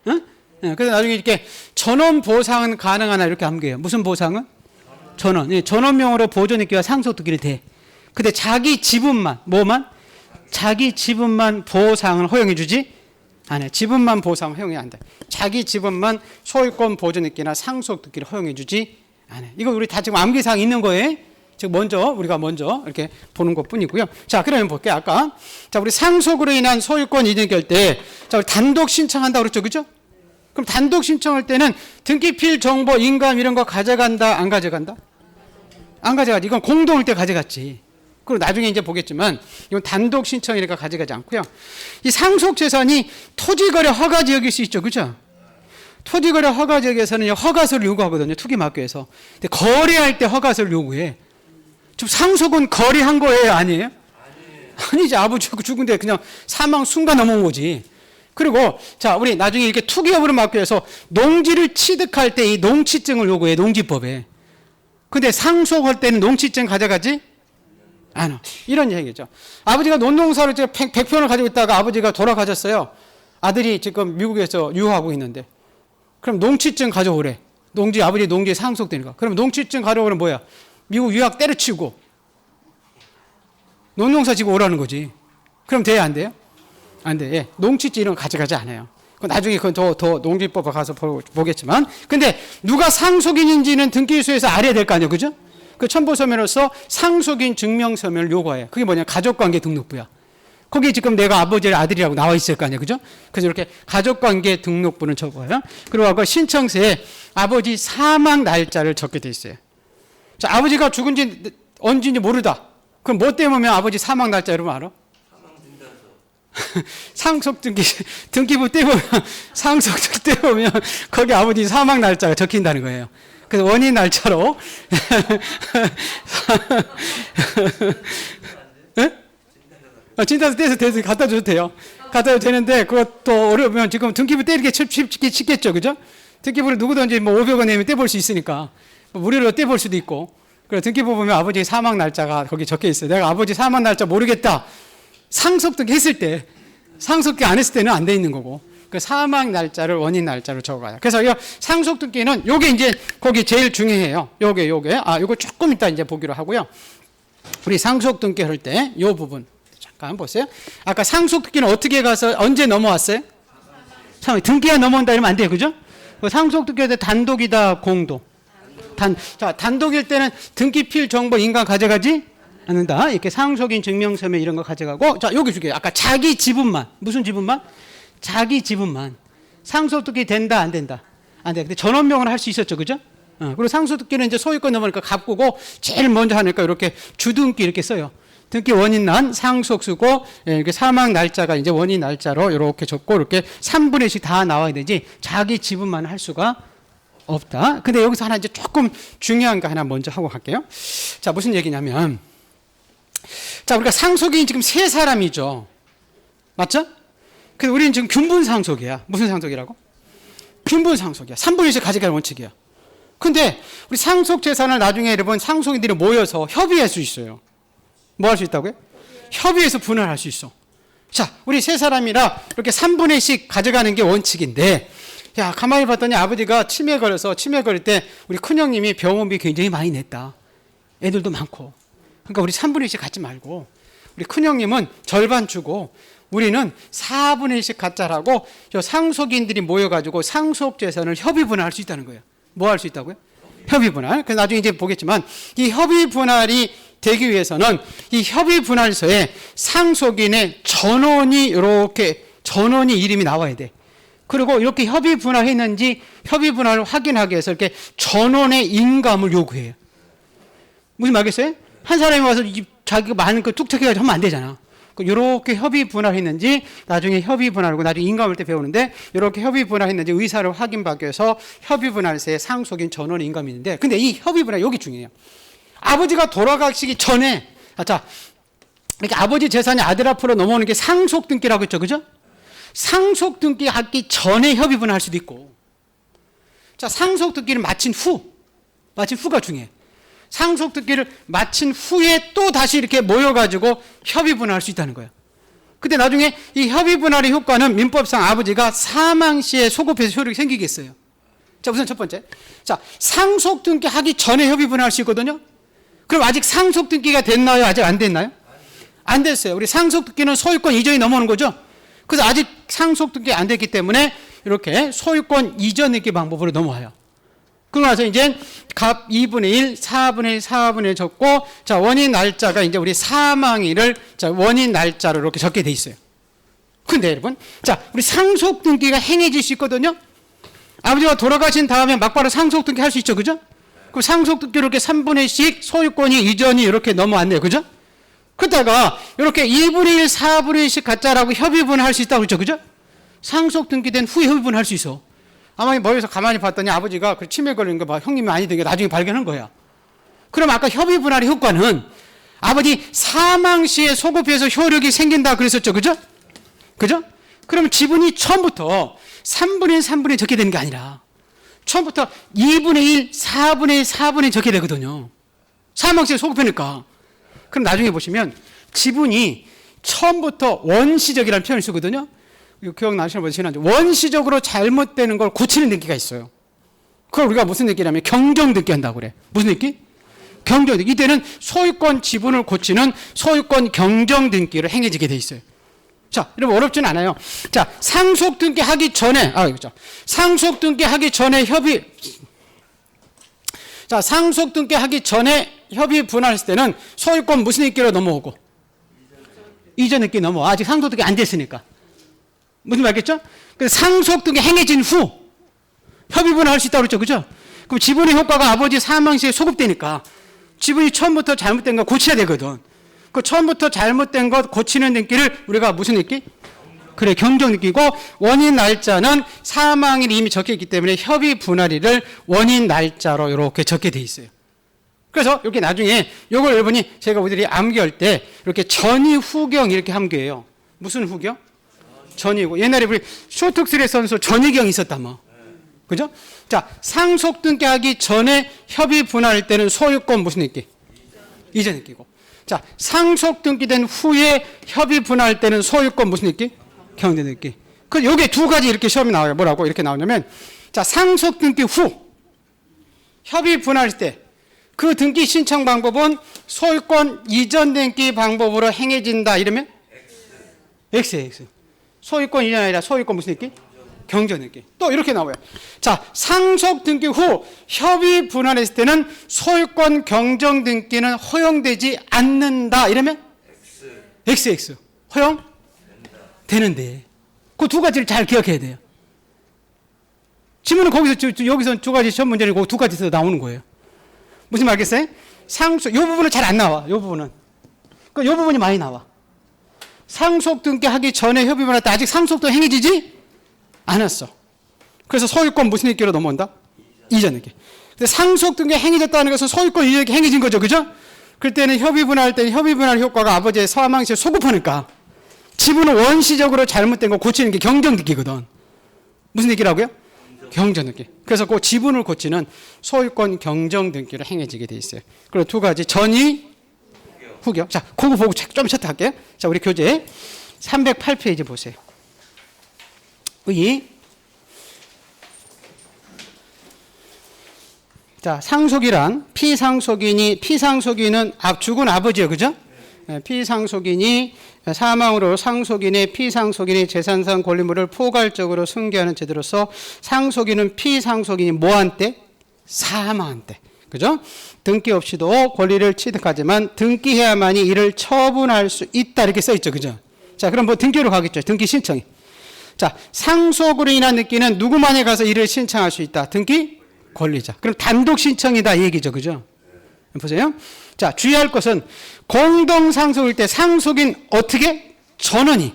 응? 그래서 나중에 이렇게 전원 보상은 가능하나 이렇게 암기해요. 무슨 보상은? 전원. 전원명으로 보존 등기와 상속 등기를 돼. 근데 자기 지분만, 뭐만? 자기 지분만 보상을 허용해 주지? 안 해. 지분만 보상 허용이 안 돼. 자기 지분만 소유권 보존 등기나 상속 등기를 허용해 주지 안 해. 이거 우리 다 지금 암기사항 있는 거예요. 지금 우리가 먼저 이렇게 보는 것 뿐이고요. 자, 그러면 볼게요. 아까. 자, 우리 상속으로 인한 소유권 이전할 때, 자, 우리 단독 신청한다고 그랬죠. 그죠? 그럼 단독 신청할 때는 등기필 정보, 인감 이런 거 가져간다, 안 가져간다? 안 가져가지. 이건 공동일 때 가져갔지. 그리고 나중에 이제 보겠지만 이건 단독 신청이니까 가져가지 않고요. 이 상속 재산이 토지거래 허가 지역일 수 있죠. 그죠? 토지거래 허가 지역에서는 허가서를 요구하거든요. 투기막교에서. 근데 거래할 때 허가서를 요구해. 좀 상속은 거래한 거예요? 아니에요? 아니지. 아버지가 죽은데 그냥 사망 순간 넘어온 거지. 그리고 자, 우리 나중에 이렇게 투기업으로 막교해서 농지를 취득할 때 이 농취증을 요구해. 농지법에. 근데 상속할 때는 농취증 가져가지? 안. 이런 얘기죠. 아버지가 논농사를 100평을 가지고 있다가 아버지가 돌아가셨어요. 아들이 지금 미국에서 유학하고 있는데. 그럼 농취증 가져오래. 아버지 농지에 상속되니까. 그럼 농취증 가져오면 뭐야? 미국 유학 때려치우고 논농사 지고 오라는 거지. 그럼 돼야 안 돼요? 안 돼. 예. 농취증 이런 거 가져가지 않아요. 나중에 그건 더 농지법에 가서 보겠지만. 근데 누가 상속인인지는 등기소에서 알아야 될 거 아니에요. 그죠? 그 첨부서면으로서 상속인 증명서면을 요구해요. 그게 뭐냐? 가족관계 등록부야. 거기 지금 내가 아버지의 아들이라고 나와 있을 거 아니에요. 그죠? 그래서 이렇게 가족관계 등록부는 적어요. 그리고 그 신청서에 아버지 사망 날짜를 적게 돼 있어요. 자, 아버지가 죽은지 언제인지 모르다. 그럼 뭐 때문에 아버지 사망 날짜 여러분 알아? 상속 등기부 떼보면, 상속 떼보면 거기 아버지 사망 날짜가 적힌다는 거예요. 그래서 원인 날짜로. 네? 진단서 떼서 갖다 줘도 돼요. 갖다 줘도 되는데 그것도 어려우면 지금 등기부 떼기 쉽겠죠. 그죠? 등기부를 누구든지 뭐 500원 내면 떼볼 수 있으니까. 무료로 떼볼 수도 있고. 그래서 등기부 보면 아버지 사망 날짜가 거기 적혀 있어요. 내가 아버지 사망 날짜 모르겠다. 상속 등기 했을 때, 상속 등기 안 했을 때는 안 돼 있는 거고. 그 사망 날짜를 원인 날짜로 적어요. 그래서 이 상속 등기는 요게 이제 거기 제일 중요해요. 요게. 요거 조금 이따 이제 보기로 하고요. 우리 상속 등기 할 때 요 부분 잠깐 보세요. 아까 상속 등기는 어떻게 가서 언제 넘어왔어요? 등기가 넘어온다 이러면 안 돼요. 그죠? 상속 등기할 때 단독이다, 공동. 단독일 때는 등기필 정보 인감 가져가지 않는다. 이렇게 상속인 증명서면 이런 거 가져가고. 자, 여기 주게요. 아까 자기 지분만. 무슨 지분만? 자기 지분만. 상속 등기 된다, 안 된다? 안 돼. 근데 전원명을 할 수 있었죠. 그죠? 그리고 상속 등기는 이제 소유권 넘으니까 값고고 제일 먼저 하니까 이렇게 주등기 이렇게 써요. 등기 원인란 상속수고 이렇게 사망 날짜가 이제 원인 날짜로 이렇게 적고 이렇게 3분의 1씩 다 나와야 되지 자기 지분만 할 수가 없다. 근데 여기서 하나 이제 조금 중요한 거 하나 먼저 하고 갈게요. 자, 무슨 얘기냐면 자, 우리가 상속인이 지금 세 사람이죠. 맞죠? 근데 우리는 지금 균분 상속이야. 무슨 상속이라고? 균분 상속이야. 3분의 1씩 가져가는 원칙이야. 근데 우리 상속 재산을 나중에 여러분 상속인들이 모여서 협의할 수 있어요. 뭐 할 수 있다고요? 협의해서 분할할 수 있어. 자, 우리 세 사람이라 이렇게 3분의 1씩 가져가는 게 원칙인데 야, 가만히 봤더니 아버지가 치매 걸려서 치매 걸릴 때 우리 큰형님이 병원비 굉장히 많이 냈다. 애들도 많고. 그러니까 우리 3분의 1씩 갖지 말고 우리 큰형님은 절반 주고 우리는 4분의 1씩 갖자라고 저 상속인들이 모여가지고 상속재산을 협의분할할 수 있다는 거예요. 뭐 할 수 있다고요? 협의분할. 그래서 나중에 이제 보겠지만 이 협의분할이 되기 위해서는 이 협의분할서에 상속인의 전원이 이렇게 전원이 이름이 나와야 돼. 그리고 이렇게 협의분할했는지 협의분할을 확인하기 위해서 이렇게 전원의 인감을 요구해요. 무슨 말겠어요? 한 사람이 와서 자기가 많은 거 툭툭 해가지고 하면 안 되잖아. 이렇게 협의 분할했는지 나중에 협의 분할하고 나중에 인감할 때 배우는데 이렇게 협의 분할했는지 의사를 확인받기 위해서 협의 분할세에 상속인 전원 인감이 있는데 근데 이 협의 분할 여기 중요해요. 아버지가 돌아가시기 전에 자 이렇게 아버지 재산이 아들 앞으로 넘어오는 게 상속 등기라고 했죠, 그죠? 상속 등기 하기 전에 협의 분할할 수도 있고 자 상속 등기를 마친 후가 중요해. 상속 등기를 마친 후에 또 다시 이렇게 모여가지고 협의 분할할 수 있다는 거예요. 근데 나중에 이 협의 분할의 효과는 민법상 아버지가 사망 시에 소급해서 효력이 생기겠어요. 자, 우선 첫 번째. 자, 상속 등기 하기 전에 협의 분할할 수 있거든요. 그럼 아직 상속 등기가 됐나요? 아직 안 됐나요? 안 됐어요. 우리 상속 등기는 소유권 이전이 넘어오는 거죠. 그래서 아직 상속 등기 안 됐기 때문에 이렇게 소유권 이전 등기 방법으로 넘어와요. 그러고 나서 이제 값 2분의 1, 4분의 1, 4분의 1 적고, 자, 원인 날짜가 이제 우리 사망일을, 자, 원인 날짜로 이렇게 적게 돼 있어요. 근데 여러분, 자, 우리 상속 등기가 행해질 수 있거든요? 아버지가 돌아가신 다음에 막바로 상속 등기 할 수 있죠, 그죠? 그럼 상속 등기로 이렇게 3분의 1씩 소유권이 이전이 이렇게 넘어왔네요, 그죠? 그러다가 이렇게 2분의 1, 4분의 1씩 갖자라고 협의분을 할 수 있다고 그랬죠, 그죠? 상속 등기된 후에 협의분을 할 수 있어. 아마 머리에서 가만히 봤더니 아버지가 그 치매 걸린 거 봐. 형님이 아니던 게 나중에 발견한 거야. 그럼 아까 협의분할의 효과는 아버지 사망 시에 소급해서 효력이 생긴다 그랬었죠. 그죠? 그죠? 그러면 지분이 처음부터 3분의 1, 3분의 1 적게 되는 게 아니라 처음부터 2분의 1, 4분의 1, 4분의 1 적게 되거든요. 사망 시에 소급하니까. 그럼 나중에 보시면 지분이 처음부터 원시적이라는 표현을 쓰거든요. 기억나시는 분이 지난주 원시적으로 잘못되는 걸 고치는 등기가 있어요. 그걸 우리가 무슨 등기냐면 경정 등기 한다고 그래. 무슨 등기? 경정 등기. 이때는 소유권 지분을 고치는 소유권 경정 등기를 행해지게 돼 있어요. 자, 여러분 어렵지는 않아요. 자, 상속 등기 하기 전에 그렇죠. 상속 등기 하기 전에 상속 등기 하기 전에 협의 분할했을 때는 소유권 무슨 등기로 넘어오고 이전 등기 넘어와. 아직 상속 등기 안 됐으니까. 무슨 말겠죠? 상속 등기 행해진 후 협의분할 할 수 있다고 그랬죠, 그죠? 그럼 지분의 효과가 아버지 사망 시에 소급되니까 지분이 처음부터 잘못된 거 고쳐야 되거든. 그 처음부터 잘못된 것 고치는 등기를 우리가 무슨 등기? 그래, 경정 등기고 원인 날짜는 사망일이 이미 적혀 있기 때문에 협의 분할일을 원인 날짜로 이렇게 적게 돼 있어요. 그래서 이렇게 나중에 이걸 여러분이 제가 우리들이 암기할 때 이렇게 전이 후경 이렇게 암기해요. 무슨 후경? 전이고 옛날에 우리 쇼트트랙 선수 전희경이 있었다 뭐. 그죠? 자, 상속 등기하기 전에 협의 분할할 때는 소유권 무슨 등기? 이전 등기고. 자, 상속 등기된 후에 협의 분할할 때는 소유권 무슨 등기? 경정 등기. 그 요게 두 가지 이렇게 시험이 나와요. 뭐라고 이렇게 나오냐면 자, 상속 등기 후 협의 분할할 때 그 등기 신청 방법은 소유권 이전 등기 방법으로 행해진다 이러면 X. 소유권 이전이 아니라 소유권 무슨 등기? 경정 등기. 또 이렇게 나와요. 자, 상속 등기 후 협의 분할했을 때는 소유권 경정 등기는 허용되지 않는다. 이러면 XX. 허용? 되는데. 그 두 가지를 잘 기억해야 돼요. 지문은 여기서 두 가지 시험 문제는 그 두 가지에서 나오는 거예요. 무슨 말겠어요? 이 부분은 잘 안 나와. 이 부분은. 그 요 부분이 많이 나와. 상속 등기 하기 전에 협의분할 때 아직 상속도 행해지지 않았어. 그래서 소유권 무슨 입기로 넘어온다? 이전 입기. 근데 상속 등기 행해졌다는 것은 소유권 이전 입기 행해진 거죠. 그죠? 그때는 협의분할 때는 협의분할 효과가 아버지의 사망 시에 소급하니까 지분을 원시적으로 잘못된 거 고치는 게 경정 등기거든. 무슨 등기라고요? 경정 등기. 그래서 그 지분을 고치는 소유권 경정 등기로 행해지게 돼 있어요. 그리고 두 가지 전이 후격. 자, 그거 보고 좀 채택할게요. 자, 우리 교재 308페이지 보세요. 자, 상속이란 피상속인은 죽은 아버지예요. 그죠? 피상속인이 사망으로 상속인의 피상속인의 재산상 권리물을 포괄적으로 승계하는 제도로서 상속인은 피상속인이 뭐한 때? 사망한 때. 그죠? 등기 없이도 권리를 취득하지만 등기해야만이 이를 처분할 수 있다. 이렇게 써 있죠. 그죠? 자, 그럼 뭐 등기로 가겠죠. 등기 신청이. 자, 상속으로 인한 등기는 누구만에 가서 이를 신청할 수 있다. 등기 권리자. 그럼 단독 신청이다 이 얘기죠. 그죠? 보세요. 자, 주의할 것은 공동 상속일 때 상속인 어떻게? 전원이.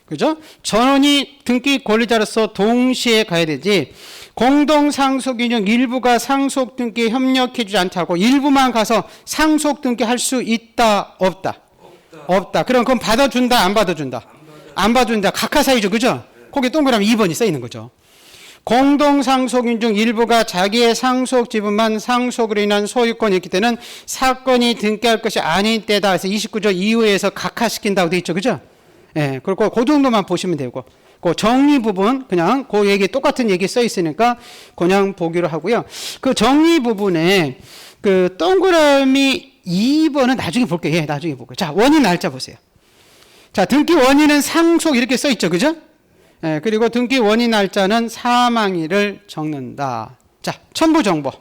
그죠? 전원이 등기 권리자로서 동시에 가야 되지. 공동 상속인 중 일부가 상속 등기에 협력해 주지 않다고 일부만 가서 상속 등기 할 수 있다, 없다? 없다. 그럼 그건 받아준다, 안 받아준다? 안 받아준다. 각하 사유죠. 그죠? 거기 동그라미 2번이 써 있는 거죠. 공동 상속인 중 일부가 자기의 상속 지분만 상속으로 인한 소유권이 있기 때는 사건이 등기할 것이 아닌 때다. 그래서 29조 이후에서 각하시킨다고 돼 있죠. 그죠? 예. 그리고 그 정도만 보시면 되고. 그 정리 부분 그냥 그 얘기 똑같은 얘기 써 있으니까 그냥 보기로 하고요. 그 정리 부분에 그 동그라미 2번은 나중에 볼게요. 예, 나중에 볼게요. 자, 원인 날짜 보세요. 자, 등기 원인은 상속 이렇게 써 있죠. 그죠? 예, 그리고 등기 원인 날짜는 사망일을 적는다. 자, 첨부 정보.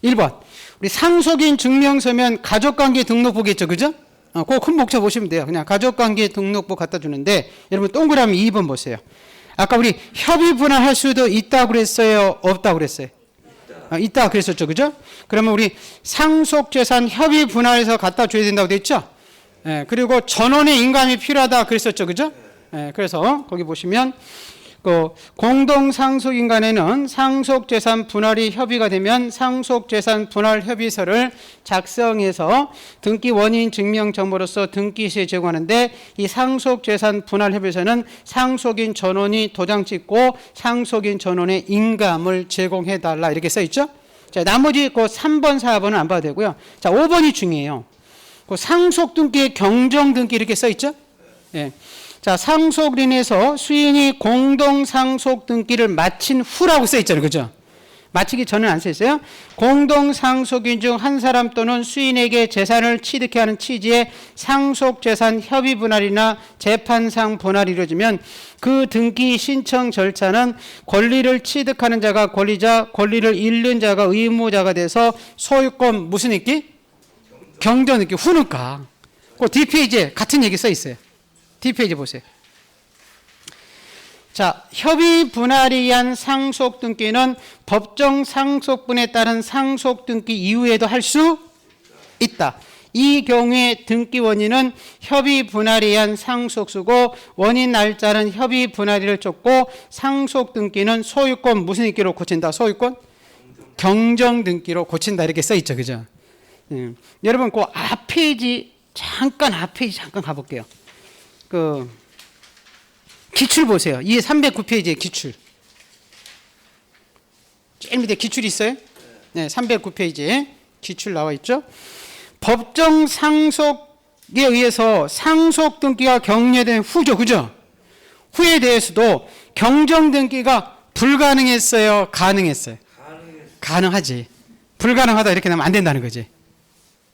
1번. 우리 상속인 증명서면 가족관계 등록부겠죠. 그죠? 그 큰 목차 보시면 돼요. 그냥 가족관계 등록부 갖다 주는데 여러분 동그라미 2번 보세요. 아까 우리 협의 분할할 수도 있다고 그랬어요? 없다고 그랬어요? 있다 그랬었죠. 그죠? 그러면 우리 상속재산 협의 분할해서 갖다 줘야 된다고 됐죠? 예, 그리고 전원의 인감이 필요하다 그랬었죠. 그죠? 예, 그래서 거기 보시면 그 공동 상속인간에는 상속재산 분할이 협의가 되면 상속재산 분할 협의서를 작성해서 등기 원인 증명 정보로서 등기시에 제공하는데 이 상속재산 분할 협의서는 상속인 전원이 도장 찍고 상속인 전원의 인감을 제공해 달라 이렇게 써 있죠. 자, 나머지 그 3번, 4번은 안 봐도 되고요. 자, 5번이 중요해요. 그 상속 등기의 경정 등기 이렇게 써 있죠. 예. 자, 상속인에서 수인이 공동 상속 등기를 마친 후라고 써 있잖아요. 그죠? 마치기 전에 안 써 있어요. 공동 상속인 중 한 사람 또는 수인에게 재산을 취득해 하는 취지의 상속 재산 협의 분할이나 재판상 분할이 이루어지면 그 등기 신청 절차는 권리를 취득하는 자가 권리자, 권리를 잃는 자가 의무자가 돼서 소유권 무슨 있기? 경전 있기 후니까. 그 뒷페이지에 같은 얘기 써 있어요. 뒷페이지 보세요. 자, 협의 분할에 의한 상속 등기는 법정 상속분에 따른 상속 등기 이후에도 할 수 있다. 이 경우에 등기 원인은 협의 분할에 의한 상속수고 원인 날짜는 협의 분할일을 쫓고 상속 등기는 소유권 무슨 등기로 고친다? 소유권 경정 등기로 고친다 이렇게 써 있죠. 그죠? 여러분 그 앞 페이지 잠깐 가볼게요. 그 기출 보세요. 이 309페이지에 기출. 제일 밑에 기출이 있어요? 네, 309페이지에 기출 나와 있죠. 법정 상속에 의해서 상속 등기가 격려된 후죠. 그죠? 후에 대해서도 경정 등기가 불가능했어요? 가능했어요? 가능하지. 불가능하다 이렇게 나면 안 된다는 거지.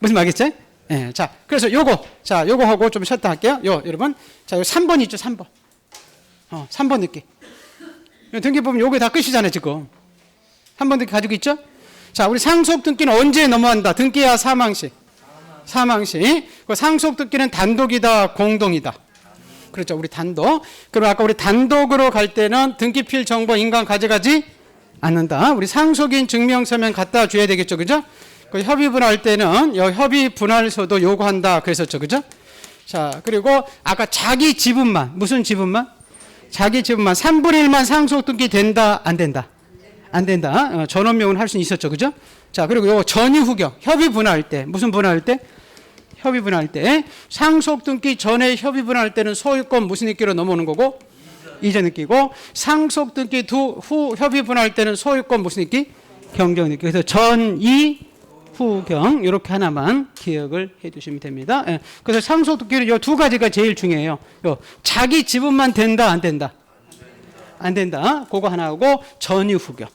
무슨 말겠지? 예, 자, 그래서 요거 하고 좀 쉬었다 할게요. 여러분. 자, 요 3번 있죠, 3번. 3번 듣기. 등기 보면 요게 다 끝이잖아요, 지금. 3번 듣기 가지고 있죠? 자, 우리 상속 등기는 언제 넘어간다? 등기야 사망시. 사망시. 그 상속 등기는 단독이다, 공동이다. 그렇죠, 우리 단독. 그럼 아까 우리 단독으로 갈 때는 등기필 정보 인간 가져가지 않는다. 우리 상속인 증명서면 갖다 줘야 되겠죠, 그죠? 그 협의 분할 때는 협의 분할서도 요구한다 그랬었죠. 그죠? 자, 그리고 아까 자기 지분만, 무슨 지분만? 자기 지분만 3분의 1만 상속 등기 된다, 안 된다? 안 된다. 전원명은 할 수 있었죠. 그죠? 자, 그리고 요 전이 후경, 협의 분할 때, 무슨 분할 때? 협의 분할 때. 상속 등기 전에 협의 분할 때는 소유권 무슨 입기로 넘어오는 거고? 이전 입기고, 상속 등기 후 협의 분할 때는 소유권 무슨 입기? 경정 입기. 그래서 전이 후경 이렇게 하나만 기억을 해 두시면 됩니다. 예. 그래서 상속 등기는 요 두 가지가 제일 중요해요. 요 자기 지분만 된다, 안 된다? 안 된다. 그거 하나 하고 전이 후경.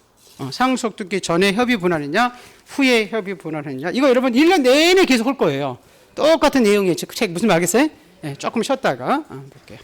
상속 등기 전에 협의 분할이냐, 후에 협의 분할이냐. 이거 여러분 1년 내내 계속 할 거예요. 똑같은 내용이에요. 책 무슨 말 알겠어요? 예, 조금 쉬었다가 볼게요.